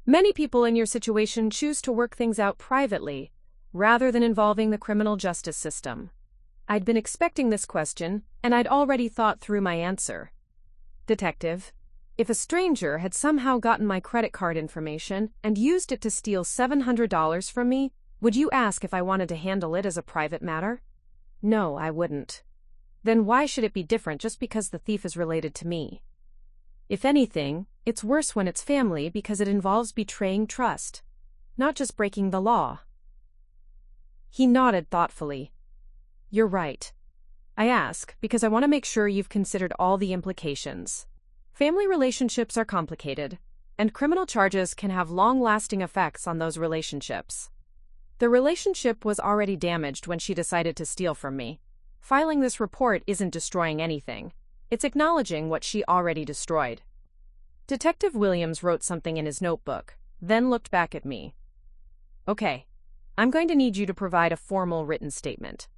Many people in your situation choose to work things out privately, rather than involving the criminal justice system." I'd been expecting this question, and I'd already thought through my answer. "Detective, if a stranger had somehow gotten my credit card information and used it to steal $700 from me, would you ask if I wanted to handle it as a private matter?" "No, I wouldn't." "Then why should it be different just because the thief is related to me?" "If anything, it's worse when it's family because it involves betraying trust, not just breaking the law." He nodded thoughtfully. "You're right. I ask because I want to make sure you've considered all the implications. Family relationships are complicated, and criminal charges can have long-lasting effects on those relationships. The relationship was already damaged when she decided to steal from me. Filing this report isn't destroying anything. It's acknowledging what she already destroyed." Detective Williams wrote something in his notebook, then looked back at me. "Okay, I'm going to need you to provide a formal written statement.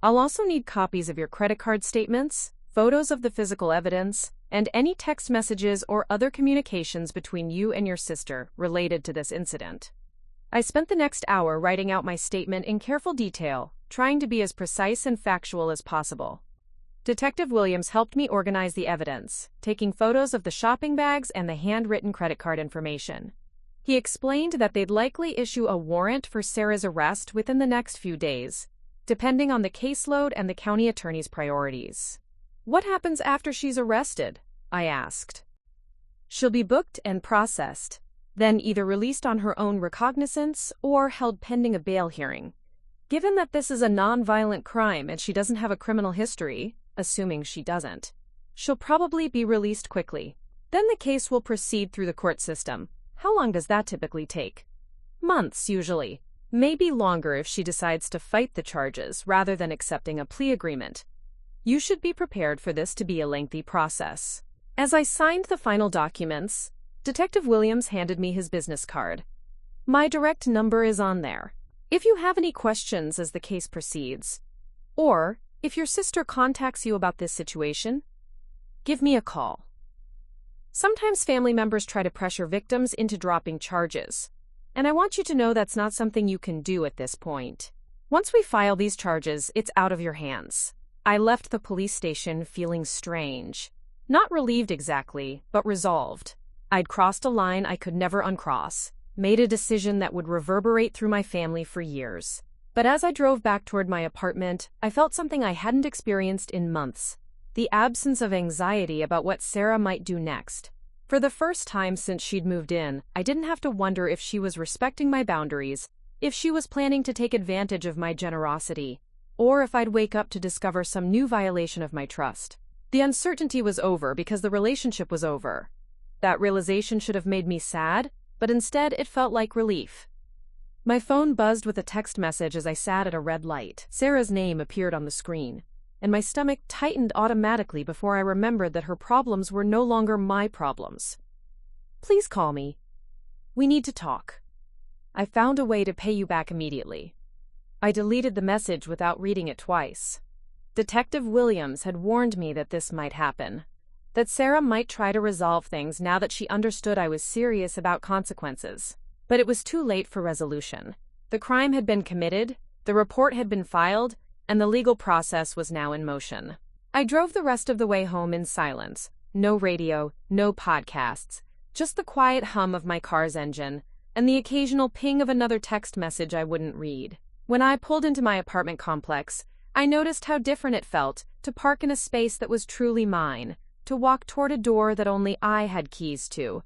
I'll also need copies of your credit card statements, photos of the physical evidence, and any text messages or other communications between you and your sister related to this incident." I spent the next hour writing out my statement in careful detail, trying to be as precise and factual as possible. Detective Williams helped me organize the evidence, taking photos of the shopping bags and the handwritten credit card information. He explained that they'd likely issue a warrant for Sarah's arrest within the next few days, depending on the caseload and the county attorney's priorities. "What happens after she's arrested?" I asked. "She'll be booked and processed, then either released on her own recognizance or held pending a bail hearing. Given that this is a non-violent crime and she doesn't have a criminal history, assuming she doesn't, she'll probably be released quickly. Then the case will proceed through the court system. How long does that typically take? Months, usually. Maybe longer if she decides to fight the charges rather than accepting a plea agreement. You should be prepared for this to be a lengthy process." As I signed the final documents, Detective Williams handed me his business card. "My direct number is on there. If you have any questions as the case proceeds, or if your sister contacts you about this situation, give me a call." Sometimes family members try to pressure victims into dropping charges, and I want you to know that's not something you can do at this point. Once we file these charges, it's out of your hands. I left the police station feeling strange. Not relieved exactly, but resolved. I'd crossed a line I could never uncross, made a decision that would reverberate through my family for years. But as I drove back toward my apartment, I felt something I hadn't experienced in months: the absence of anxiety about what Sarah might do next. For the first time since she'd moved in, I didn't have to wonder if she was respecting my boundaries, if she was planning to take advantage of my generosity, or if I'd wake up to discover some new violation of my trust. The uncertainty was over because the relationship was over. That realization should have made me sad, but instead it felt like relief. My phone buzzed with a text message as I sat at a red light. Sarah's name appeared on the screen, and my stomach tightened automatically before I remembered that her problems were no longer my problems. "Please call me. We need to talk. I found a way to pay you back immediately." I deleted the message without reading it twice. Detective Williams had warned me that this might happen, that Sarah might try to resolve things now that she understood I was serious about consequences. But it was too late for resolution. The crime had been committed, the report had been filed, and the legal process was now in motion. I drove the rest of the way home in silence. No radio, no podcasts, just the quiet hum of my car's engine, and the occasional ping of another text message I wouldn't read. When I pulled into my apartment complex, I noticed how different it felt to park in a space that was truly mine, to walk toward a door that only I had keys to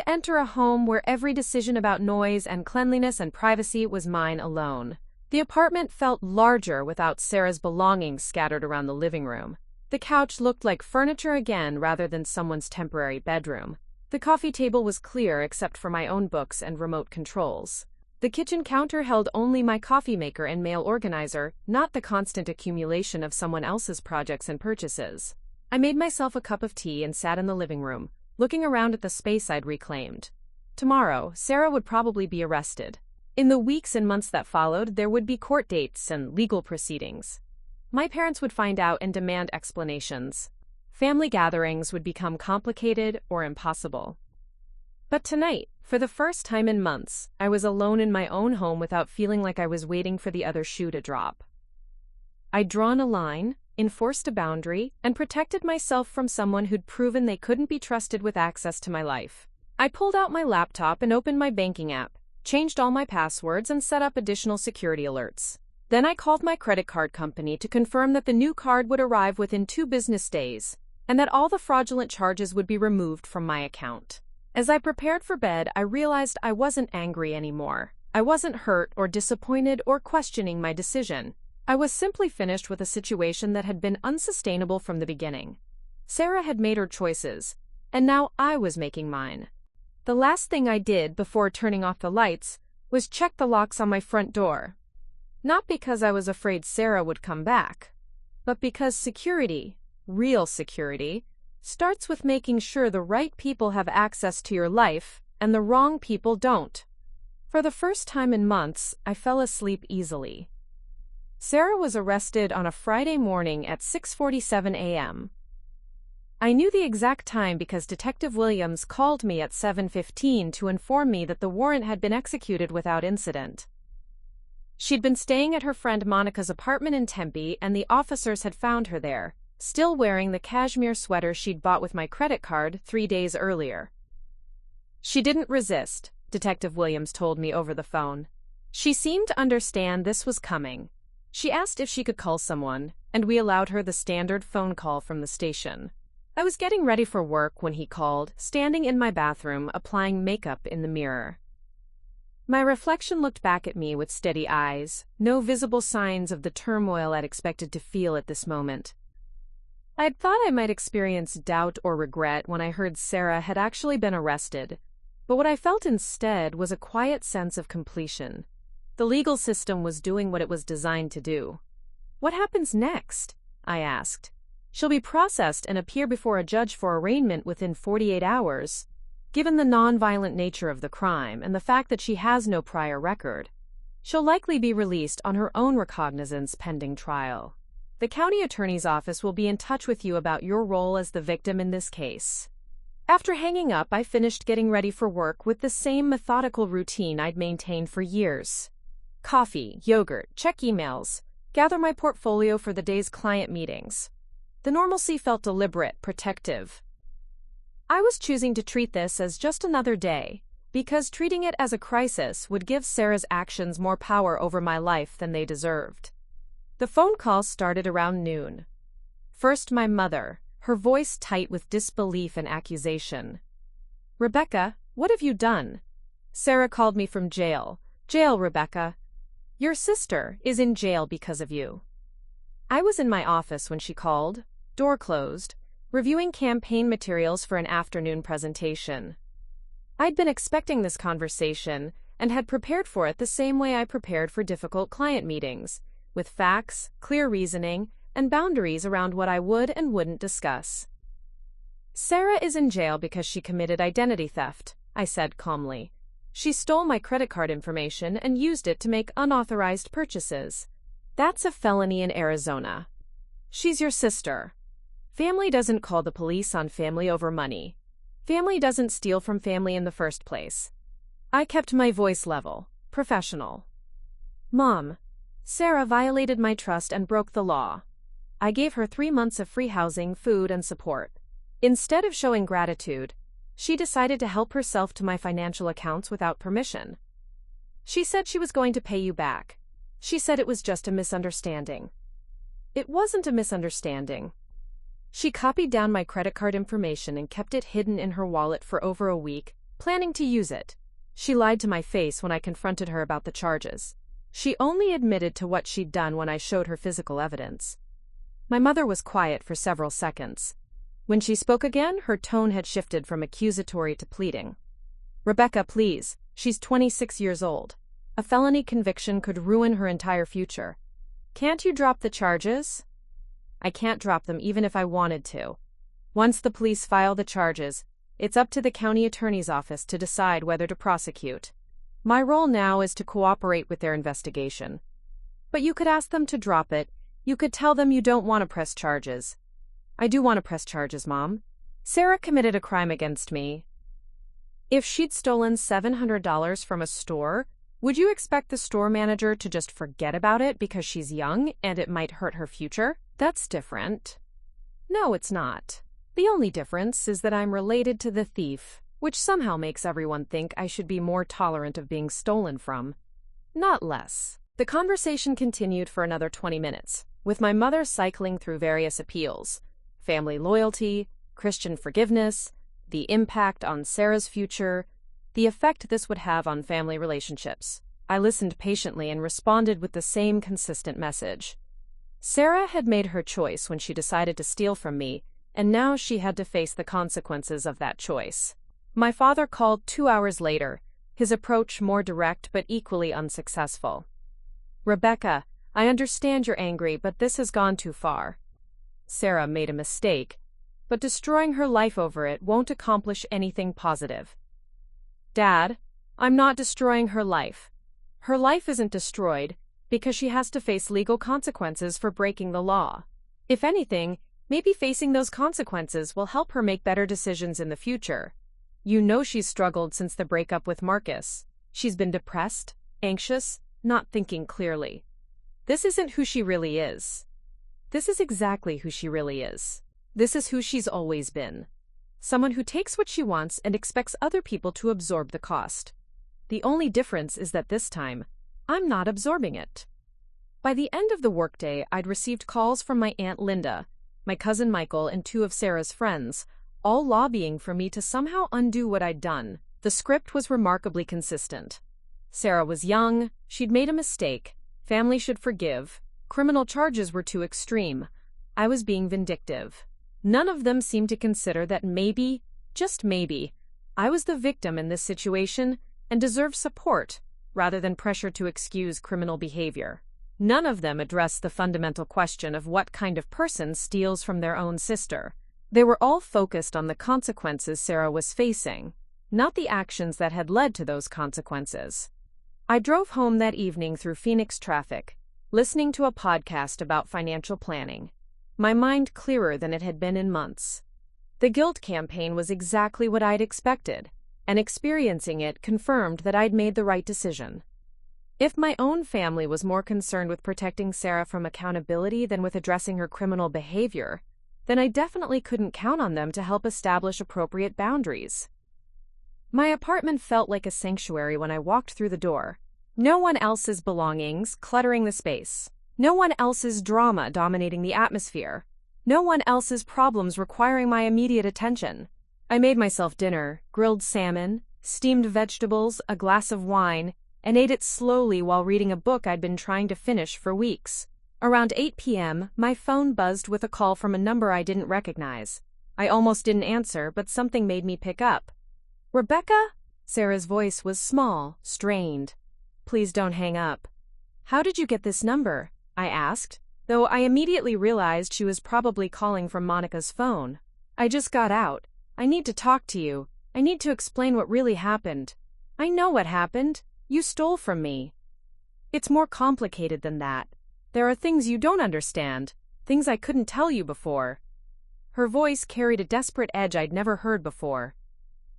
enter a home where every decision about noise and cleanliness and privacy was mine alone. The apartment felt larger without Sarah's belongings scattered around the living room. The couch looked like furniture again rather than someone's temporary bedroom. The coffee table was clear except for my own books and remote controls. The kitchen counter held only my coffee maker and mail organizer, not the constant accumulation of someone else's projects and purchases. I made myself a cup of tea and sat in the living room, looking around at the space I'd reclaimed. Tomorrow, Sarah would probably be arrested. In the weeks and months that followed, there would be court dates and legal proceedings. My parents would find out and demand explanations. Family gatherings would become complicated or impossible. But tonight, for the first time in months, I was alone in my own home without feeling like I was waiting for the other shoe to drop. I'd drawn a line, enforced a boundary, and protected myself from someone who'd proven they couldn't be trusted with access to my life. I pulled out my laptop and opened my banking app, changed all my passwords, and set up additional security alerts. Then I called my credit card company to confirm that the new card would arrive within 2 business days, and that all the fraudulent charges would be removed from my account. As I prepared for bed, I realized I wasn't angry anymore. I wasn't hurt or disappointed or questioning my decision. I was simply finished with a situation that had been unsustainable from the beginning. Sarah had made her choices, and now I was making mine. The last thing I did before turning off the lights was check the locks on my front door. Not because I was afraid Sarah would come back, but because security, real security, starts with making sure the right people have access to your life and the wrong people don't. For the first time in months, I fell asleep easily. Sarah was arrested on a Friday morning at 6:47 a.m. I knew the exact time because Detective Williams called me at 7:15 to inform me that the warrant had been executed without incident. She'd been staying at her friend Monica's apartment in Tempe, and the officers had found her there, still wearing the cashmere sweater she'd bought with my credit card 3 days earlier. She didn't resist, Detective Williams told me over the phone. She seemed to understand this was coming. She asked if she could call someone, and we allowed her the standard phone call from the station. I was getting ready for work when he called, standing in my bathroom applying makeup in the mirror. My reflection looked back at me with steady eyes, no visible signs of the turmoil I'd expected to feel at this moment. I'd thought I might experience doubt or regret when I heard Sarah had actually been arrested, but what I felt instead was a quiet sense of completion. The legal system was doing what it was designed to do. What happens next? I asked. She'll be processed and appear before a judge for arraignment within 48 hours. Given the non-violent nature of the crime and the fact that she has no prior record, she'll likely be released on her own recognizance pending trial. The county attorney's office will be in touch with you about your role as the victim in this case. After hanging up, I finished getting ready for work with the same methodical routine I'd maintained for years. Coffee, yogurt, check emails, gather my portfolio for the day's client meetings. The normalcy felt deliberate, protective. I was choosing to treat this as just another day, because treating it as a crisis would give Sarah's actions more power over my life than they deserved. The phone call started around noon. First, my mother, her voice tight with disbelief and accusation. "Rebecca, what have you done?" Sarah called me from jail. "Jail, Rebecca. Your sister is in jail because of you." I was in my office when she called, door closed, reviewing campaign materials for an afternoon presentation. I'd been expecting this conversation and had prepared for it the same way I prepared for difficult client meetings, with facts, clear reasoning, and boundaries around what I would and wouldn't discuss. "Sarah is in jail because she committed identity theft," I said calmly. "She stole my credit card information and used it to make unauthorized purchases. That's a felony in Arizona. She's your sister. Family doesn't call the police on family over money. Family doesn't steal from family in the first place." I kept my voice level, professional. "Mom, Sarah violated my trust and broke the law. I gave her 3 months of free housing, food, and support. Instead of showing gratitude, she decided to help herself to my financial accounts without permission. She said she was going to pay you back. She said it was just a misunderstanding." It wasn't a misunderstanding. She copied down my credit card information and kept it hidden in her wallet for over a week, planning to use it. She lied to my face when I confronted her about the charges. She only admitted to what she'd done when I showed her physical evidence. My mother was quiet for several seconds. When she spoke again, her tone had shifted from accusatory to pleading. "Rebecca, please. She's 26 years old. A felony conviction could ruin her entire future. Can't you drop the charges?" "I can't drop them even if I wanted to. Once the police file the charges, it's up to the county attorney's office to decide whether to prosecute. My role now is to cooperate with their investigation. But you could ask them to drop it. You could tell them you don't want to press charges." "I do want to press charges, Mom. Sarah committed a crime against me. If she'd stolen $700 from a store, would you expect the store manager to just forget about it because she's young and it might hurt her future? That's different." "No, it's not. The only difference is that I'm related to the thief, which somehow makes everyone think I should be more tolerant of being stolen from. Not less." The conversation continued for another 20 minutes, with my mother cycling through various appeals: family loyalty, Christian forgiveness, the impact on Sarah's future, the effect this would have on family relationships. I listened patiently and responded with the same consistent message. Sarah had made her choice when she decided to steal from me, and now she had to face the consequences of that choice. My father called 2 hours later, his approach more direct but equally unsuccessful. "Rebecca, I understand you're angry, but this has gone too far. Sarah made a mistake, but destroying her life over it won't accomplish anything positive." "Dad, I'm not destroying her life. Her life isn't destroyed because she has to face legal consequences for breaking the law. If anything, Maybe facing those consequences will help her make better decisions in the future. You know she's struggled since the breakup with Marcus. She's been depressed, anxious, not thinking clearly. This isn't who she really is. This is exactly who she really is. This is who she's always been. Someone who takes what she wants and expects other people to absorb the cost. The only difference is that this time, I'm not absorbing it. By the end of the workday, I'd received calls from my Aunt Linda, my cousin Michael, and 2 of Sarah's friends, all lobbying for me to somehow undo what I'd done. The script was remarkably consistent. Sarah was young, she'd made a mistake, family should forgive, criminal charges were too extreme. I was being vindictive. None of them seemed to consider that maybe, just maybe, I was the victim in this situation and deserved support rather than pressure to excuse criminal behavior. None of them addressed the fundamental question of what kind of person steals from their own sister. They were all focused on the consequences Sarah was facing, not the actions that had led to those consequences. I drove home that evening through Phoenix traffic, listening to a podcast about financial planning, my mind clearer than it had been in months. The guilt campaign was exactly what I'd expected, and experiencing it confirmed that I'd made the right decision. If my own family was more concerned with protecting Sarah from accountability than with addressing her criminal behavior, then I definitely couldn't count on them to help establish appropriate boundaries. My apartment felt like a sanctuary when I walked through the door. No one else's belongings cluttering the space. No one else's drama dominating the atmosphere. No one else's problems requiring my immediate attention. I made myself dinner, grilled salmon, steamed vegetables, a glass of wine, and ate it slowly while reading a book I'd been trying to finish for weeks. Around 8 p.m., my phone buzzed with a call from a number I didn't recognize. I almost didn't answer, but something made me pick up. "Rebecca?" Sarah's voice was small, strained. "Please don't hang up." "How did you get this number?" I asked, though I immediately realized she was probably calling from Monica's phone. "I just got out. I need to talk to you. I need to explain what really happened." "I know what happened. You stole from me." "It's more complicated than that. There are things you don't understand, things I couldn't tell you before." Her voice carried a desperate edge I'd never heard before.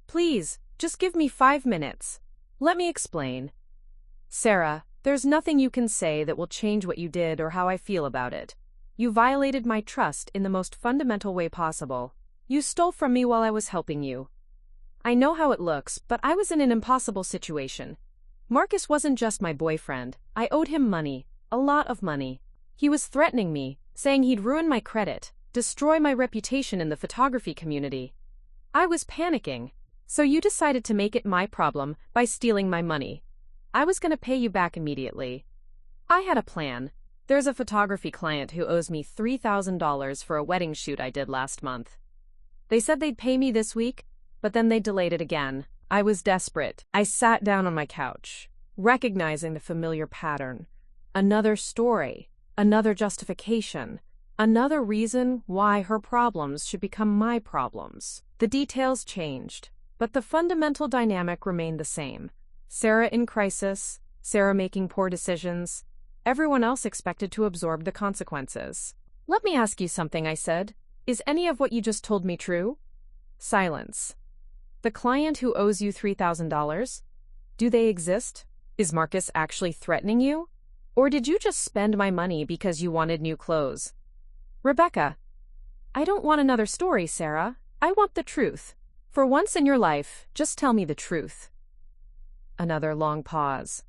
"Please, just give me 5 minutes. Let me explain." "Sarah, there's nothing you can say that will change what you did or how I feel about it. You violated my trust in the most fundamental way possible. You stole from me while I was helping you. I know how it looks, but I was in an impossible situation. Marcus wasn't just my boyfriend. I owed him money, a lot of money. He was threatening me, saying he'd ruin my credit, destroy my reputation in the photography community. I was panicking, so you decided to make it my problem by stealing my money. I was going to pay you back immediately. I had a plan. There's a photography client who owes me $3,000 for a wedding shoot I did last month. They said they'd pay me this week, but then they delayed it again. I was desperate. I sat down on my couch, recognizing the familiar pattern. Another story, another justification, another reason why her problems should become my problems. The details changed, but the fundamental dynamic remained the same. Sarah in crisis, Sarah making poor decisions, everyone else expected to absorb the consequences. "Let me ask you something," I said. "Is any of what you just told me true?" Silence. "The client who owes you $3,000? Do they exist? Is Marcus actually threatening you? Or did you just spend my money because you wanted new clothes?" "Rebecca, I don't want another story, Sarah. I want the truth. For once in your life, just tell me the truth." Another long pause.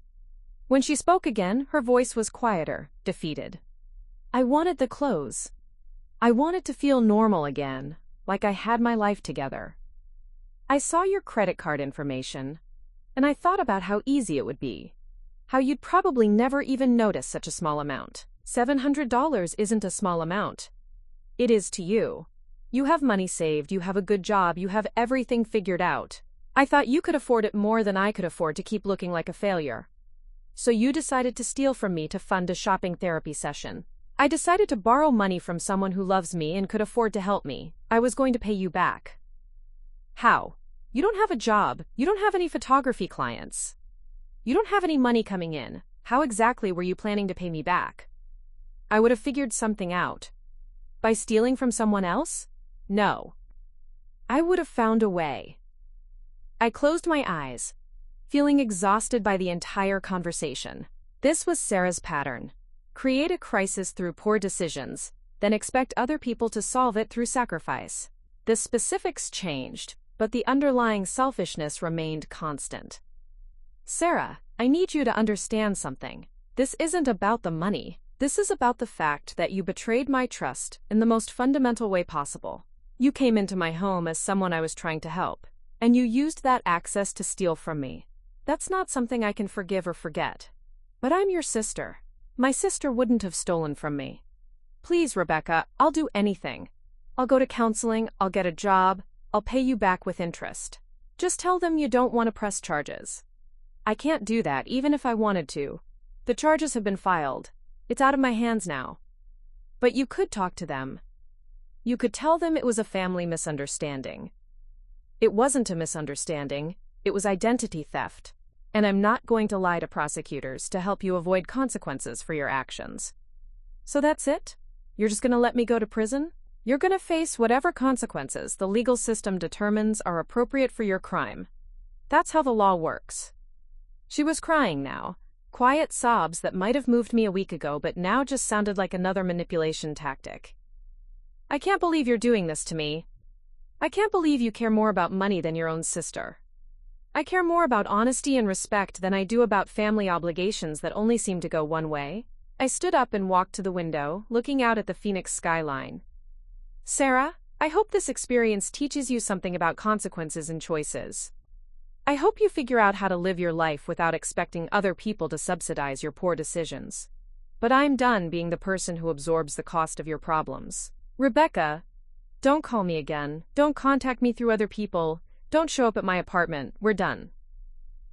When she spoke again, her voice was quieter, defeated. "I wanted the clothes. I wanted to feel normal again, like I had my life together. I saw your credit card information, and I thought about how easy it would be, how you'd probably never even notice such a small amount. $700 isn't a small amount. It is to you. You have money saved, you have a good job, you have everything figured out. I thought you could afford it more than I could afford to keep looking like a failure. So you decided to steal from me to fund a shopping therapy session. I decided to borrow money from someone who loves me and could afford to help me. I was going to pay you back. How? You don't have a job. You don't have any photography clients. You don't have any money coming in. How exactly were you planning to pay me back?" I would have figured something out. By stealing from someone else? No. I would have found a way. I closed my eyes, feeling exhausted by the entire conversation. This was Sarah's pattern. Create a crisis through poor decisions, then expect other people to solve it through sacrifice. The specifics changed, but the underlying selfishness remained constant. Sarah, I need you to understand something. This isn't about the money. This is about the fact that you betrayed my trust in the most fundamental way possible. You came into my home as someone I was trying to help, and you used that access to steal from me. That's not something I can forgive or forget. But I'm your sister. My sister wouldn't have stolen from me. Please, Rebecca, I'll do anything. I'll go to counseling, I'll get a job, I'll pay you back with interest. Just tell them you don't want to press charges. I can't do that even if I wanted to. The charges have been filed. It's out of my hands now. But you could talk to them. You could tell them it was a family misunderstanding. It wasn't a misunderstanding, it was identity theft. And I'm not going to lie to prosecutors to help you avoid consequences for your actions. So that's it? You're just going to let me go to prison? You're going to face whatever consequences the legal system determines are appropriate for your crime. That's how the law works. She was crying now, quiet sobs that might have moved me a week ago but now just sounded like another manipulation tactic. I can't believe you're doing this to me. I can't believe you care more about money than your own sister. I care more about honesty and respect than I do about family obligations that only seem to go one way. I stood up and walked to the window, looking out at the Phoenix skyline. Sarah, I hope this experience teaches you something about consequences and choices. I hope you figure out how to live your life without expecting other people to subsidize your poor decisions. But I'm done being the person who absorbs the cost of your problems. Rebecca, don't call me again. Don't contact me through other people. Don't show up at my apartment. We're done.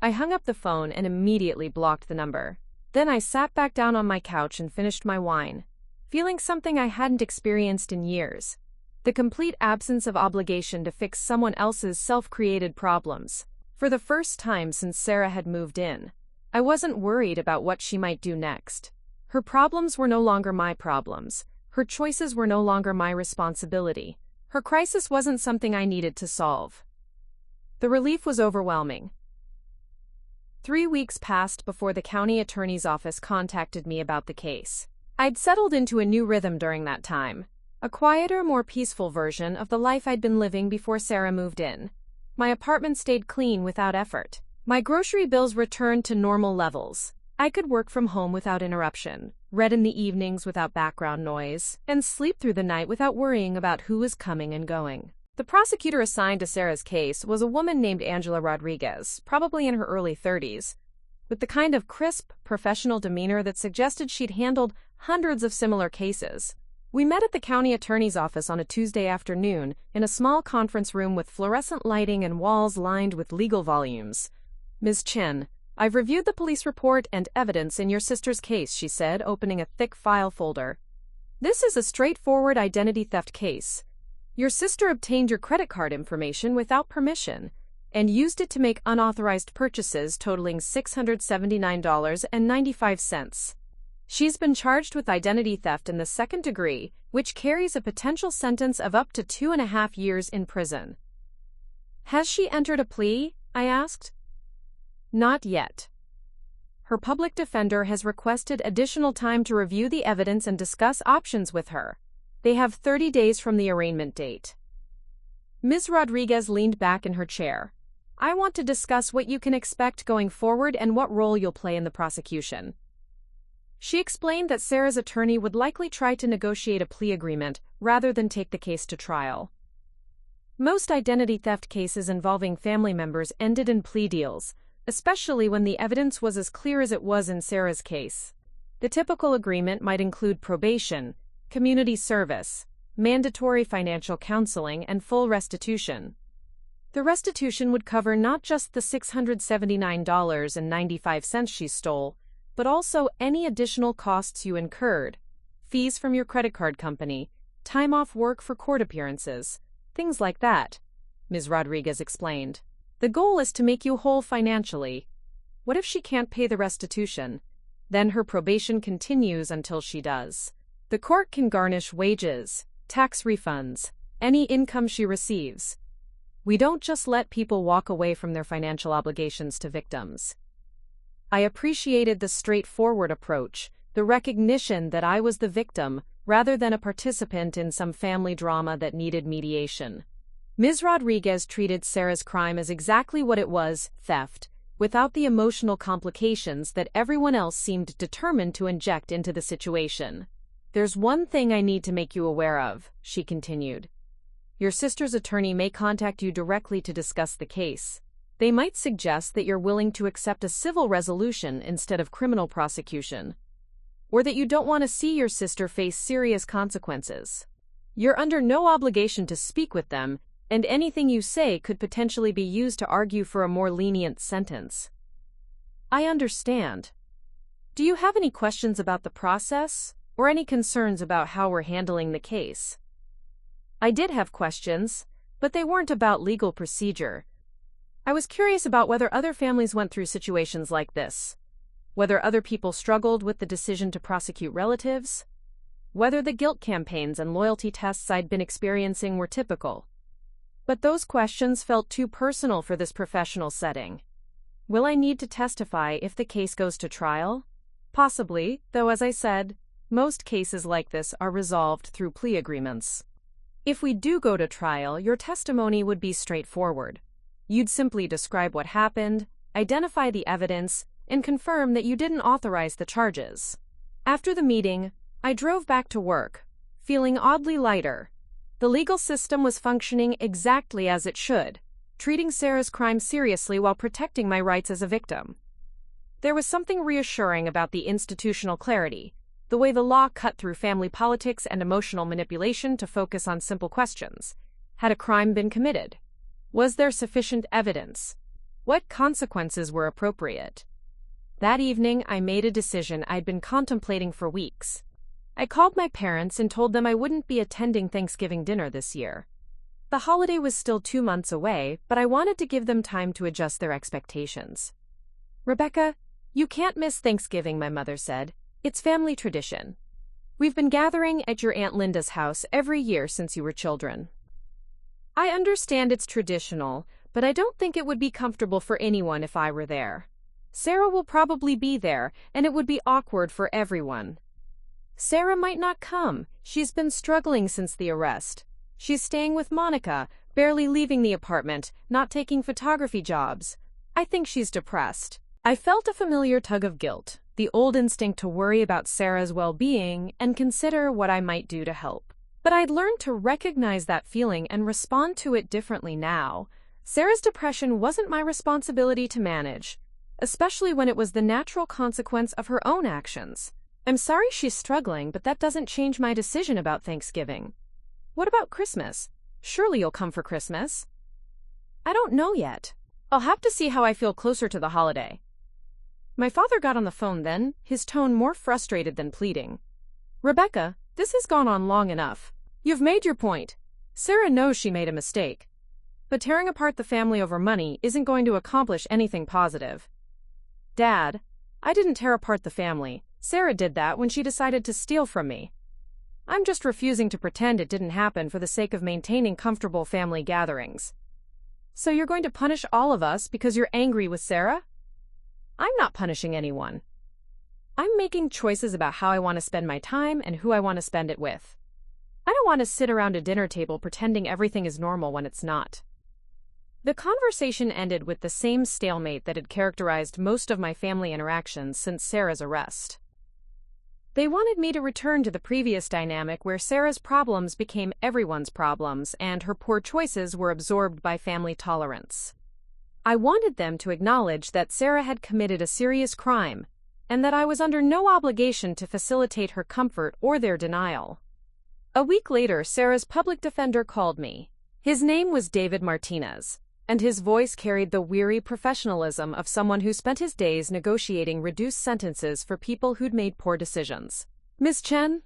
I hung up the phone and immediately blocked the number. Then I sat back down on my couch and finished my wine, feeling something I hadn't experienced in years. The complete absence of obligation to fix someone else's self-created problems. For the first time since Sarah had moved in, I wasn't worried about what she might do next. Her problems were no longer my problems. Her choices were no longer my responsibility. Her crisis wasn't something I needed to solve. The relief was overwhelming. 3 weeks passed before the county attorney's office contacted me about the case. I'd settled into a new rhythm during that time, a quieter, more peaceful version of the life I'd been living before Sarah moved in. My apartment stayed clean without effort. My grocery bills returned to normal levels. I could work from home without interruption, read in the evenings without background noise, and sleep through the night without worrying about who was coming and going. The prosecutor assigned to Sarah's case was a woman named Angela Rodriguez, probably in her early 30s, with the kind of crisp, professional demeanor that suggested she'd handled hundreds of similar cases. We met at the county attorney's office on a Tuesday afternoon in a small conference room with fluorescent lighting and walls lined with legal volumes. Ms. Chen, I've reviewed the police report and evidence in your sister's case, she said, opening a thick file folder. This is a straightforward identity theft case. Your sister obtained your credit card information without permission and used it to make unauthorized purchases totaling $679.95. She's been charged with identity theft in the second degree, which carries a potential sentence of up to 2.5 years in prison. Has she entered a plea? I asked. Not yet. Her public defender has requested additional time to review the evidence and discuss options with her. They have 30 days from the arraignment date. Ms. Rodriguez leaned back in her chair. I want to discuss what you can expect going forward and what role you'll play in the prosecution. She explained that Sarah's attorney would likely try to negotiate a plea agreement rather than take the case to trial. Most identity theft cases involving family members ended in plea deals, especially when the evidence was as clear as it was in Sarah's case. The typical agreement might include probation, community service, mandatory financial counseling, and full restitution. The restitution would cover not just the $679.95 she stole, but also any additional costs you incurred, fees from your credit card company, time off work for court appearances, things like that, Ms. Rodriguez explained. The goal is to make you whole financially. What if she can't pay the restitution? Then her probation continues until she does. The court can garnish wages, tax refunds, any income she receives. We don't just let people walk away from their financial obligations to victims. I appreciated the straightforward approach, the recognition that I was the victim rather than a participant in some family drama that needed mediation. Ms. Rodriguez treated Sarah's crime as exactly what it was, theft, without the emotional complications that everyone else seemed determined to inject into the situation. There's one thing I need to make you aware of, she continued. Your sister's attorney may contact you directly to discuss the case. They might suggest that you're willing to accept a civil resolution instead of criminal prosecution, or that you don't want to see your sister face serious consequences. You're under no obligation to speak with them, and anything you say could potentially be used to argue for a more lenient sentence. I understand. Do you have any questions about the process, or any concerns about how we're handling the case? I did have questions, but they weren't about legal procedure. I was curious about whether other families went through situations like this, whether other people struggled with the decision to prosecute relatives, whether the guilt campaigns and loyalty tests I'd been experiencing were typical. But those questions felt too personal for this professional setting. Will I need to testify if the case goes to trial? Possibly, though as I said, most cases like this are resolved through plea agreements. If we do go to trial, your testimony would be straightforward. You'd simply describe what happened, identify the evidence, and confirm that you didn't authorize the charges. After the meeting, I drove back to work, feeling oddly lighter. The legal system was functioning exactly as it should, treating Sarah's crime seriously while protecting my rights as a victim. There was something reassuring about the institutional clarity, the way the law cut through family politics and emotional manipulation to focus on simple questions. Had a crime been committed? Was there sufficient evidence? What consequences were appropriate? That evening, I made a decision I'd been contemplating for weeks. I called my parents and told them I wouldn't be attending Thanksgiving dinner this year. The holiday was still 2 months away, but I wanted to give them time to adjust their expectations. Rebecca, you can't miss Thanksgiving, my mother said. It's family tradition. We've been gathering at your Aunt Linda's house every year since you were children. I understand it's traditional, but I don't think it would be comfortable for anyone if I were there. Sarah will probably be there, and it would be awkward for everyone. Sarah might not come. She's been struggling since the arrest. She's staying with Monica, barely leaving the apartment, not taking photography jobs. I think she's depressed. I felt a familiar tug of guilt, the old instinct to worry about Sarah's well-being and consider what I might do to help. But I'd learned to recognize that feeling and respond to it differently now. Sarah's depression wasn't my responsibility to manage, especially when it was the natural consequence of her own actions. I'm sorry she's struggling, but that doesn't change my decision about Thanksgiving. What about Christmas? Surely you'll come for Christmas. I don't know yet. I'll have to see how I feel closer to the holiday. My father got on the phone then, his tone more frustrated than pleading. Rebecca, this has gone on long enough. You've made your point. Sarah knows she made a mistake. But tearing apart the family over money isn't going to accomplish anything positive. Dad, I didn't tear apart the family. Sarah did that when she decided to steal from me. I'm just refusing to pretend it didn't happen for the sake of maintaining comfortable family gatherings. So you're going to punish all of us because you're angry with Sarah? I'm not punishing anyone. I'm making choices about how I want to spend my time and who I want to spend it with. I don't want to sit around a dinner table pretending everything is normal when it's not. The conversation ended with the same stalemate that had characterized most of my family interactions since Sarah's arrest. They wanted me to return to the previous dynamic where Sarah's problems became everyone's problems and her poor choices were absorbed by family tolerance. I wanted them to acknowledge that Sarah had committed a serious crime and that I was under no obligation to facilitate her comfort or their denial. A week later, Sarah's public defender called me. His name was David Martinez, and his voice carried the weary professionalism of someone who spent his days negotiating reduced sentences for people who'd made poor decisions. Ms. Chen,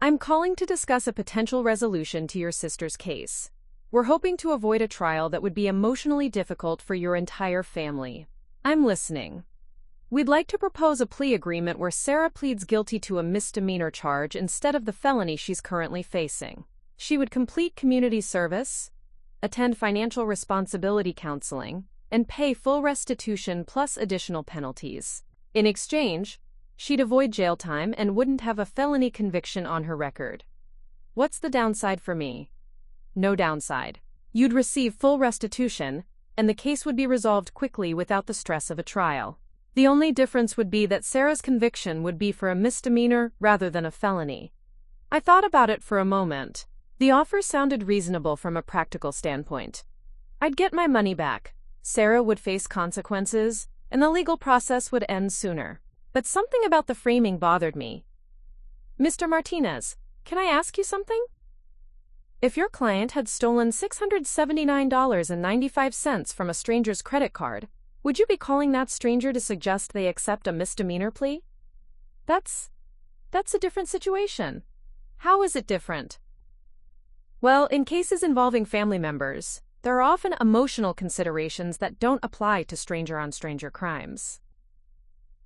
I'm calling to discuss a potential resolution to your sister's case. We're hoping to avoid a trial that would be emotionally difficult for your entire family. I'm listening. We'd like to propose a plea agreement where Sarah pleads guilty to a misdemeanor charge instead of the felony she's currently facing. She would complete community service, attend financial responsibility counseling, and pay full restitution plus additional penalties. In exchange, she'd avoid jail time and wouldn't have a felony conviction on her record. What's the downside for me? No downside. You'd receive full restitution, and the case would be resolved quickly without the stress of a trial. The only difference would be that Sarah's conviction would be for a misdemeanor rather than a felony. I thought about it for a moment. The offer sounded reasonable from a practical standpoint. I'd get my money back, Sarah would face consequences, and the legal process would end sooner. But something about the framing bothered me. Mr. Martinez, can I ask you something? If your client had stolen $679.95 from a stranger's credit card, would you be calling that stranger to suggest they accept a misdemeanor plea? That's a different situation. How is it different? Well, in cases involving family members, there are often emotional considerations that don't apply to stranger-on-stranger crimes.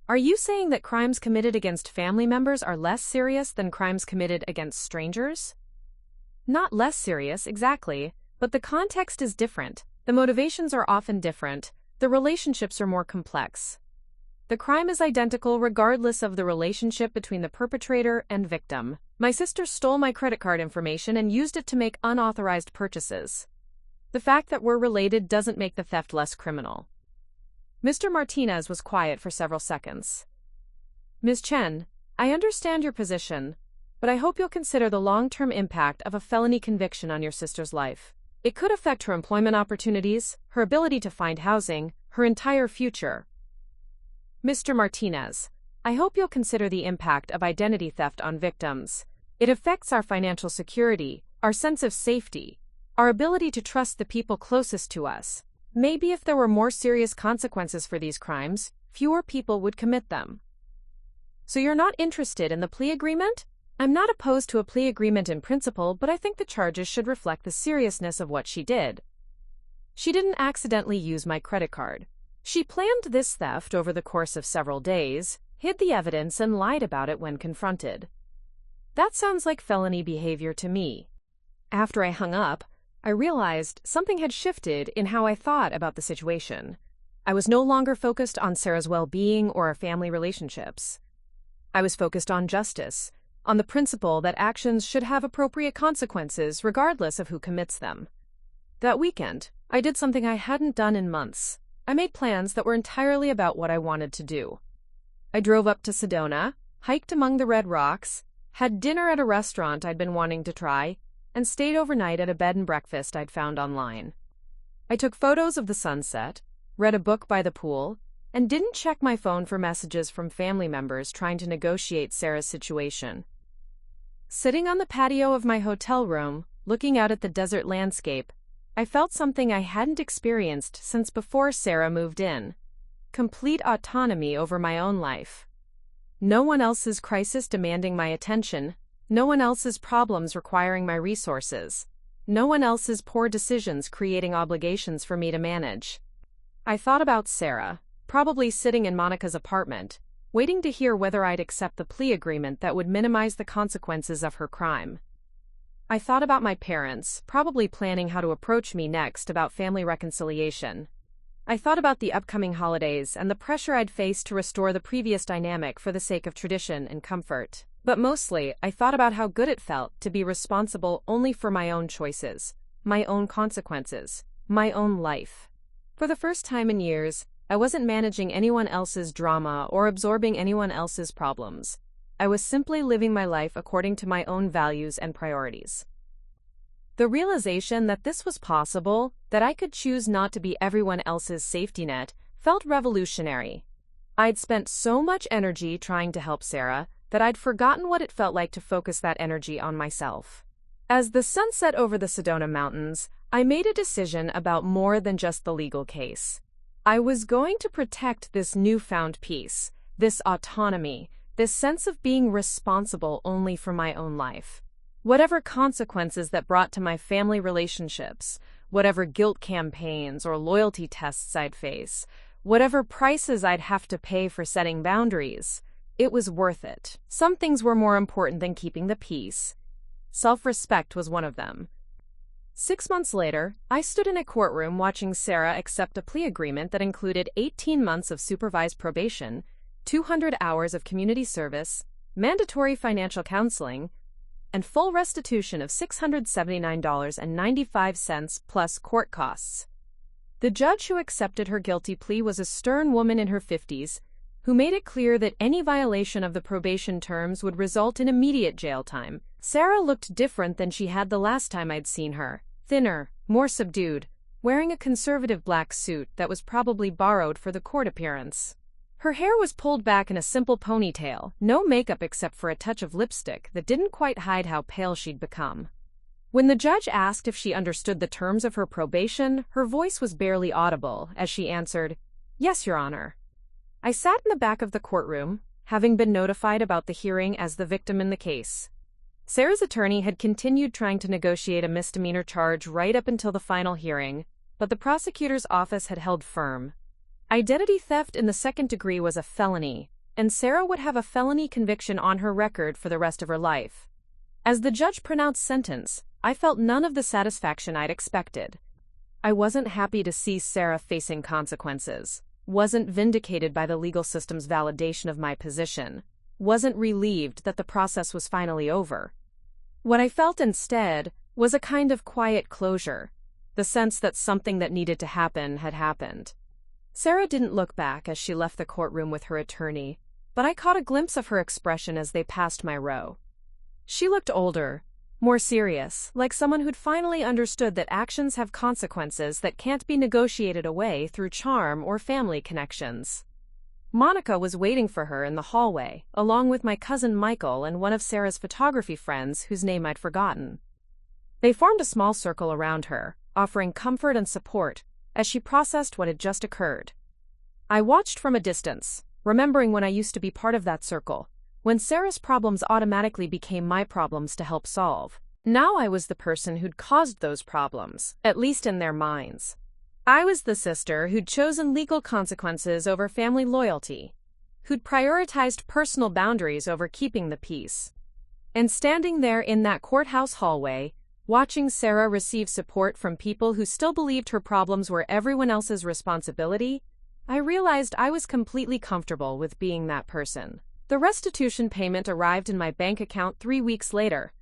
Are you saying that crimes committed against family members are less serious than crimes committed against strangers? Not less serious, exactly, but the context is different, the motivations are often different, the relationships are more complex. The crime is identical regardless of the relationship between the perpetrator and victim. My sister stole my credit card information and used it to make unauthorized purchases. The fact that we're related doesn't make the theft less criminal. Mr. Martinez was quiet for several seconds. Ms. Chen, I understand your position, but I hope you'll consider the long-term impact of a felony conviction on your sister's life. It could affect her employment opportunities, her ability to find housing, her entire future. Mr. Martinez, I hope you'll consider the impact of identity theft on victims. It affects our financial security, our sense of safety, our ability to trust the people closest to us. Maybe if there were more serious consequences for these crimes, fewer people would commit them. So you're not interested in the plea agreement? I'm not opposed to a plea agreement in principle, but I think the charges should reflect the seriousness of what she did. She didn't accidentally use my credit card. She planned this theft over the course of several days, hid the evidence, and lied about it when confronted. That sounds like felony behavior to me. After I hung up, I realized something had shifted in how I thought about the situation. I was no longer focused on Sarah's well-being or our family relationships. I was focused on justice, on the principle that actions should have appropriate consequences regardless of who commits them. That weekend, I did something I hadn't done in months. I made plans that were entirely about what I wanted to do. I drove up to Sedona, hiked among the red rocks, had dinner at a restaurant I'd been wanting to try, and stayed overnight at a bed and breakfast I'd found online. I took photos of the sunset, read a book by the pool, and didn't check my phone for messages from family members trying to negotiate Sarah's situation. Sitting on the patio of my hotel room, looking out at the desert landscape, I felt something I hadn't experienced since before Sarah moved in: complete autonomy over my own life. No one else's crisis demanding my attention, no one else's problems requiring my resources, no one else's poor decisions creating obligations for me to manage. I thought about Sarah, probably sitting in Monica's apartment, waiting to hear whether I'd accept the plea agreement that would minimize the consequences of her crime. I thought about my parents, probably planning how to approach me next about family reconciliation. I thought about the upcoming holidays and the pressure I'd face to restore the previous dynamic for the sake of tradition and comfort. But mostly, I thought about how good it felt to be responsible only for my own choices, my own consequences, my own life. For the first time in years, I wasn't managing anyone else's drama or absorbing anyone else's problems. I was simply living my life according to my own values and priorities. The realization that this was possible, that I could choose not to be everyone else's safety net, felt revolutionary. I'd spent so much energy trying to help Sarah that I'd forgotten what it felt like to focus that energy on myself. As the sun set over the Sedona Mountains, I made a decision about more than just the legal case. I was going to protect this newfound peace, this autonomy, this sense of being responsible only for my own life. Whatever consequences that brought to my family relationships, whatever guilt campaigns or loyalty tests I'd face, whatever prices I'd have to pay for setting boundaries, it was worth it. Some things were more important than keeping the peace. Self-respect was one of them. 6 months later, I stood in a courtroom watching Sarah accept a plea agreement that included 18 months of supervised probation, 200 hours of community service, mandatory financial counseling, and full restitution of $679.95 plus court costs. The judge who accepted her guilty plea was a stern woman in her 50s, who made it clear that any violation of the probation terms would result in immediate jail time. Sarah looked different than she had the last time I'd seen her. Thinner, more subdued, wearing a conservative black suit that was probably borrowed for the court appearance. Her hair was pulled back in a simple ponytail, no makeup except for a touch of lipstick that didn't quite hide how pale she'd become. When the judge asked if she understood the terms of her probation, her voice was barely audible as she answered, "Yes, Your Honor." I sat in the back of the courtroom, having been notified about the hearing as the victim in the case. Sarah's attorney had continued trying to negotiate a misdemeanor charge right up until the final hearing, but the prosecutor's office had held firm. Identity theft in the second degree was a felony, and Sarah would have a felony conviction on her record for the rest of her life. As the judge pronounced sentence, I felt none of the satisfaction I'd expected. I wasn't happy to see Sarah facing consequences, wasn't vindicated by the legal system's validation of my position, wasn't relieved that the process was finally over. What I felt instead was a kind of quiet closure, the sense that something that needed to happen had happened. Sarah didn't look back as she left the courtroom with her attorney, but I caught a glimpse of her expression as they passed my row. She looked older, more serious, like someone who'd finally understood that actions have consequences that can't be negotiated away through charm or family connections. Monica was waiting for her in the hallway, along with my cousin Michael and one of Sarah's photography friends whose name I'd forgotten. They formed a small circle around her, offering comfort and support as she processed what had just occurred. I watched from a distance, remembering when I used to be part of that circle, when Sarah's problems automatically became my problems to help solve. Now I was the person who'd caused those problems, at least in their minds. I was the sister who'd chosen legal consequences over family loyalty, who'd prioritized personal boundaries over keeping the peace. And standing there in that courthouse hallway, watching Sarah receive support from people who still believed her problems were everyone else's responsibility, I realized I was completely comfortable with being that person. The restitution payment arrived in my bank account 3 weeks later,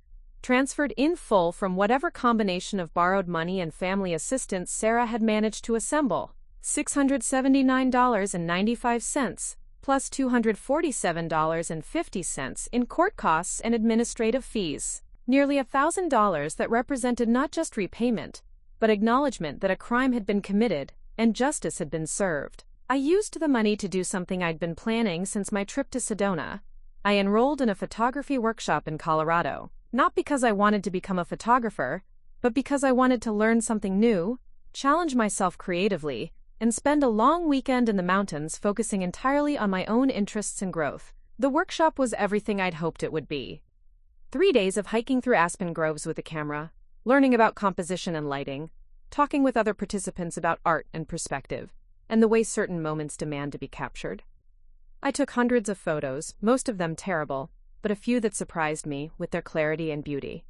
transferred in full from whatever combination of borrowed money and family assistance Sarah had managed to assemble, $679.95, plus $247.50 in court costs and administrative fees. Nearly $1,000 that represented not just repayment, but acknowledgement that a crime had been committed and justice had been served. I used the money to do something I'd been planning since my trip to Sedona. I enrolled in a photography workshop in Colorado, not because I wanted to become a photographer, but because I wanted to learn something new, challenge myself creatively, and spend a long weekend in the mountains focusing entirely on my own interests and growth. The workshop was everything I'd hoped it would be. 3 days of hiking through aspen groves with a camera, learning about composition and lighting, talking with other participants about art and perspective, and the way certain moments demand to be captured. I took hundreds of photos, most of them terrible, but a few that surprised me with their clarity and beauty.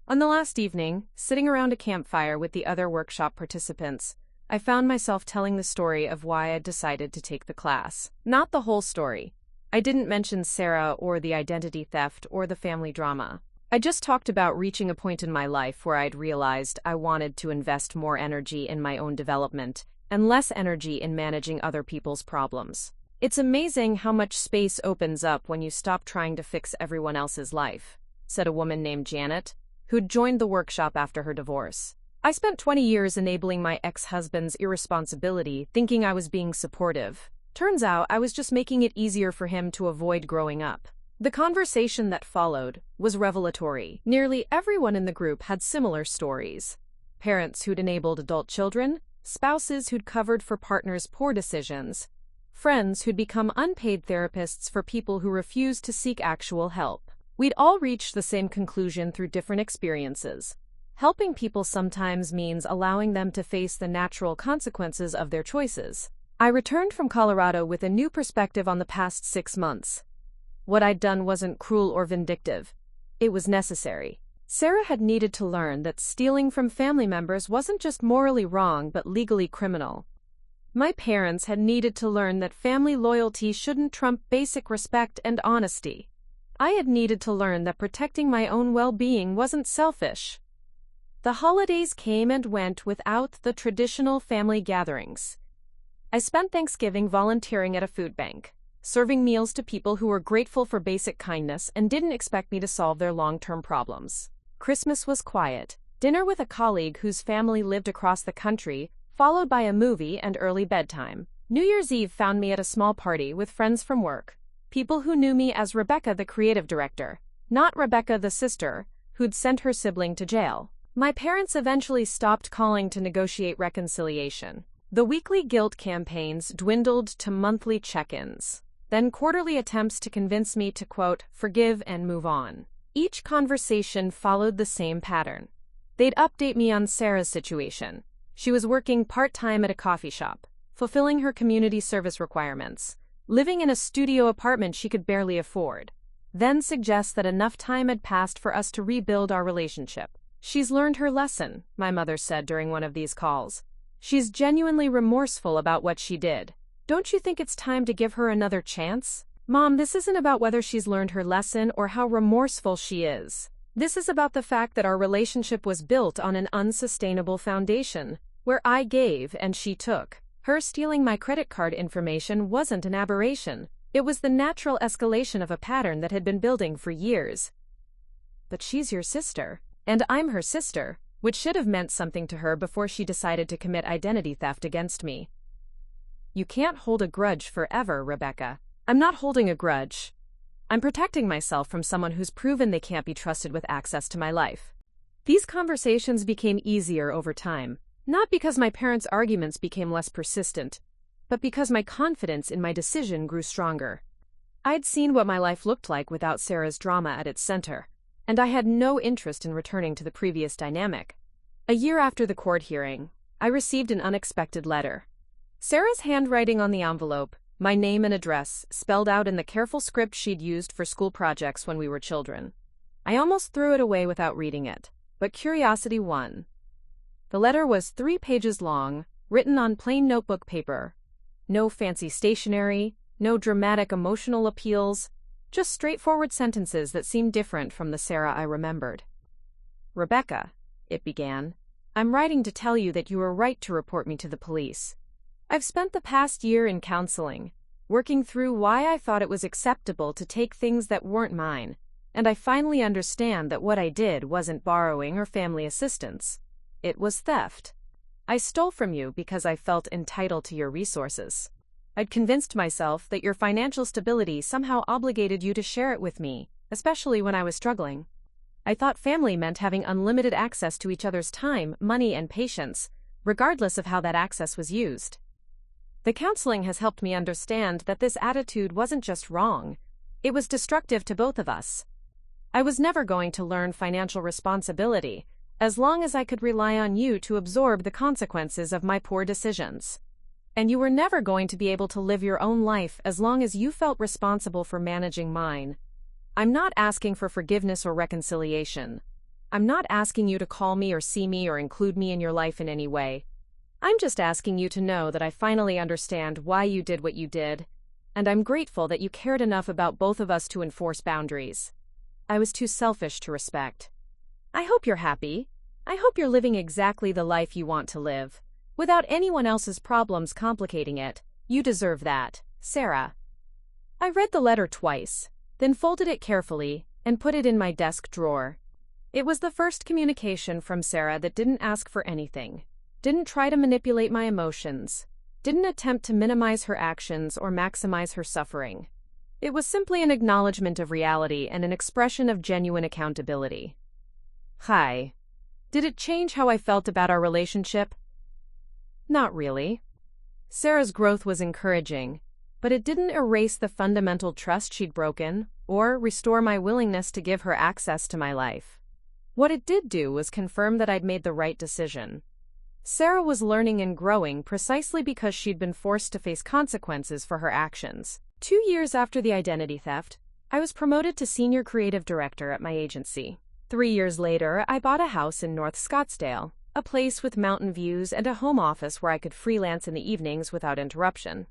On the last evening, sitting around a campfire with the other workshop participants, I found myself telling the story of why I'd decided to take the class. Not the whole story. I didn't mention Sarah or the identity theft or the family drama. I just talked about reaching a point in my life where I'd realized I wanted to invest more energy in my own development and less energy in managing other people's problems. It's amazing how much space opens up when you stop trying to fix everyone else's life, said a woman named Janet, who'd joined the workshop after her divorce. I spent 20 years enabling my ex-husband's irresponsibility, thinking I was being supportive. Turns out I was just making it easier for him to avoid growing up. The conversation that followed was revelatory. Nearly everyone in the group had similar stories. Parents who'd enabled adult children, spouses who'd covered for partners' poor decisions, friends who'd become unpaid therapists for people who refused to seek actual help. We'd all reached the same conclusion through different experiences. Helping people sometimes means allowing them to face the natural consequences of their choices. I returned from Colorado with a new perspective on the past 6 months. What I'd done wasn't cruel or vindictive. It was necessary. Sarah had needed to learn that stealing from family members wasn't just morally wrong but legally criminal. My parents had needed to learn that family loyalty shouldn't trump basic respect and honesty. I had needed to learn that protecting my own well-being wasn't selfish. The holidays came and went without the traditional family gatherings. I spent Thanksgiving volunteering at a food bank, serving meals to people who were grateful for basic kindness and didn't expect me to solve their long-term problems. Christmas was quiet, dinner with a colleague whose family lived across the country, followed by a movie and early bedtime. New Year's Eve found me at a small party with friends from work, people who knew me as Rebecca the creative director, not Rebecca the sister, who'd sent her sibling to jail. My parents eventually stopped calling to negotiate reconciliation. The weekly guilt campaigns dwindled to monthly check-ins, then quarterly attempts to convince me to, quote, forgive and move on. Each conversation followed the same pattern. They'd update me on Sarah's situation. She was working part-time at a coffee shop, fulfilling her community service requirements, living in a studio apartment she could barely afford, then suggest that enough time had passed for us to rebuild our relationship. She's learned her lesson, my mother said during one of these calls. She's genuinely remorseful about what she did. Don't you think it's time to give her another chance? Mom, this isn't about whether she's learned her lesson or how remorseful she is. This is about the fact that our relationship was built on an unsustainable foundation, where I gave and she took. Her stealing my credit card information wasn't an aberration. It was the natural escalation of a pattern that had been building for years. But she's your sister, and I'm her sister, which should have meant something to her before she decided to commit identity theft against me. You can't hold a grudge forever, Rebecca. I'm not holding a grudge. I'm protecting myself from someone who's proven they can't be trusted with access to my life. These conversations became easier over time, not because my parents' arguments became less persistent, but because my confidence in my decision grew stronger. I'd seen what my life looked like without Sarah's drama at its center, and I had no interest in returning to the previous dynamic. A year after the court hearing, I received an unexpected letter. Sarah's handwriting on the envelope, my name and address, spelled out in the careful script she'd used for school projects when we were children. I almost threw it away without reading it, but curiosity won. The letter was 3 pages long, written on plain notebook paper. No fancy stationery, no dramatic emotional appeals, just straightforward sentences that seemed different from the Sarah I remembered. Rebecca, it began, I'm writing to tell you that you were right to report me to the police. I've spent the past year in counseling, working through why I thought it was acceptable to take things that weren't mine, and I finally understand that what I did wasn't borrowing or family assistance. It was theft. I stole from you because I felt entitled to your resources. I'd convinced myself that your financial stability somehow obligated you to share it with me, especially when I was struggling. I thought family meant having unlimited access to each other's time, money, and patience, regardless of how that access was used. The counseling has helped me understand that this attitude wasn't just wrong, it was destructive to both of us. I was never going to learn financial responsibility, as long as I could rely on you to absorb the consequences of my poor decisions. And you were never going to be able to live your own life as long as you felt responsible for managing mine. I'm not asking for forgiveness or reconciliation. I'm not asking you to call me or see me or include me in your life in any way. I'm just asking you to know that I finally understand why you did what you did, and I'm grateful that you cared enough about both of us to enforce boundaries. I was too selfish to respect. I hope you're happy. I hope you're living exactly the life you want to live, without anyone else's problems complicating it. You deserve that, Sarah. I read the letter twice, then folded it carefully and put it in my desk drawer. It was the first communication from Sarah that didn't ask for anything, didn't try to manipulate my emotions, didn't attempt to minimize her actions or maximize her suffering. It was simply an acknowledgement of reality and an expression of genuine accountability. Hi. Did it change how I felt about our relationship? Not really. Sarah's growth was encouraging, but it didn't erase the fundamental trust she'd broken or restore my willingness to give her access to my life. What it did do was confirm that I'd made the right decision. Sarah was learning and growing precisely because she'd been forced to face consequences for her actions. 2 years after the identity theft, I was promoted to senior creative director at my agency. 3 years later, I bought a house in North Scottsdale, a place with mountain views and a home office where I could freelance in the evenings without interruption.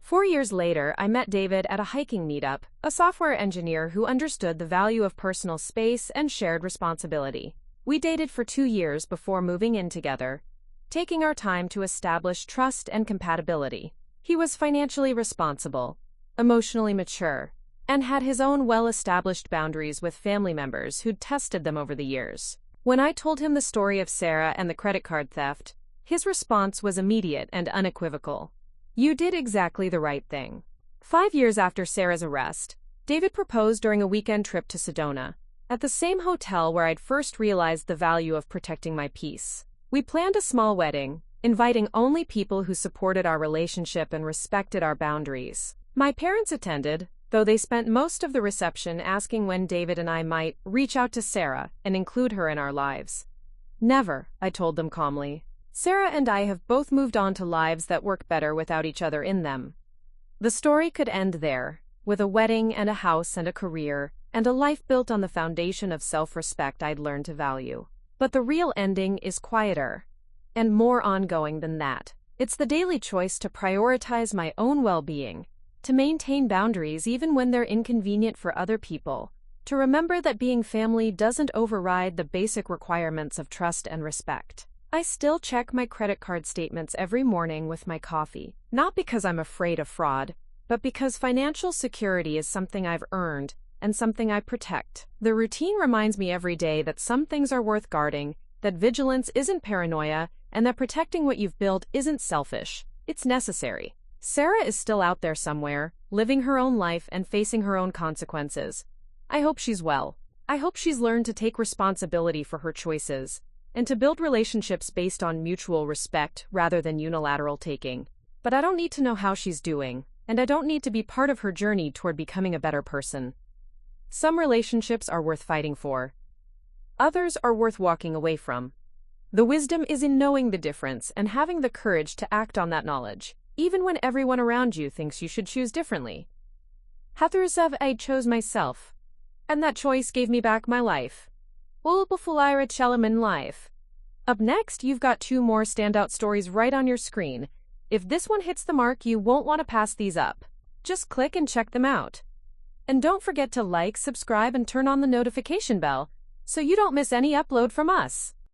4 years later, I met David at a hiking meetup, a software engineer who understood the value of personal space and shared responsibility. We dated for 2 years before moving in together, taking our time to establish trust and compatibility. He was financially responsible, emotionally mature, and had his own well-established boundaries with family members who'd tested them over the years. When I told him the story of Sarah and the credit card theft, his response was immediate and unequivocal. "You did exactly the right thing." 5 years after Sarah's arrest, David proposed during a weekend trip to Sedona, at the same hotel where I'd first realized the value of protecting my peace. We planned a small wedding, inviting only people who supported our relationship and respected our boundaries. My parents attended, though they spent most of the reception asking when David and I might reach out to Sarah and include her in our lives. "Never," I told them calmly. "Sarah and I have both moved on to lives that work better without each other in them." The story could end there, with a wedding and a house and a career, and a life built on the foundation of self-respect I'd learned to value. But the real ending is quieter and more ongoing than that. It's the daily choice to prioritize my own well-being, to maintain boundaries even when they're inconvenient for other people, to remember that being family doesn't override the basic requirements of trust and respect. I still check my credit card statements every morning with my coffee, not because I'm afraid of fraud, but because financial security is something I've earned and something I protect. The routine reminds me every day that some things are worth guarding, that vigilance isn't paranoia, and that protecting what you've built isn't selfish. It's necessary. Sarah is still out there somewhere, living her own life and facing her own consequences. I hope she's well. I hope she's learned to take responsibility for her choices, and to build relationships based on mutual respect rather than unilateral taking. But I don't need to know how she's doing, and I don't need to be part of her journey toward becoming a better person. Some relationships are worth fighting for. Others are worth walking away from. The wisdom is in knowing the difference and having the courage to act on that knowledge, even when everyone around you thinks you should choose differently. Hathersav, I chose myself, and that choice gave me back my life. Ulbafulaira Chelaman life. Up next, you've got 2 more standout stories right on your screen. If this one hits the mark, you won't want to pass these up. Just click and check them out. And don't forget to like, subscribe, and turn on the notification bell so you don't miss any upload from us.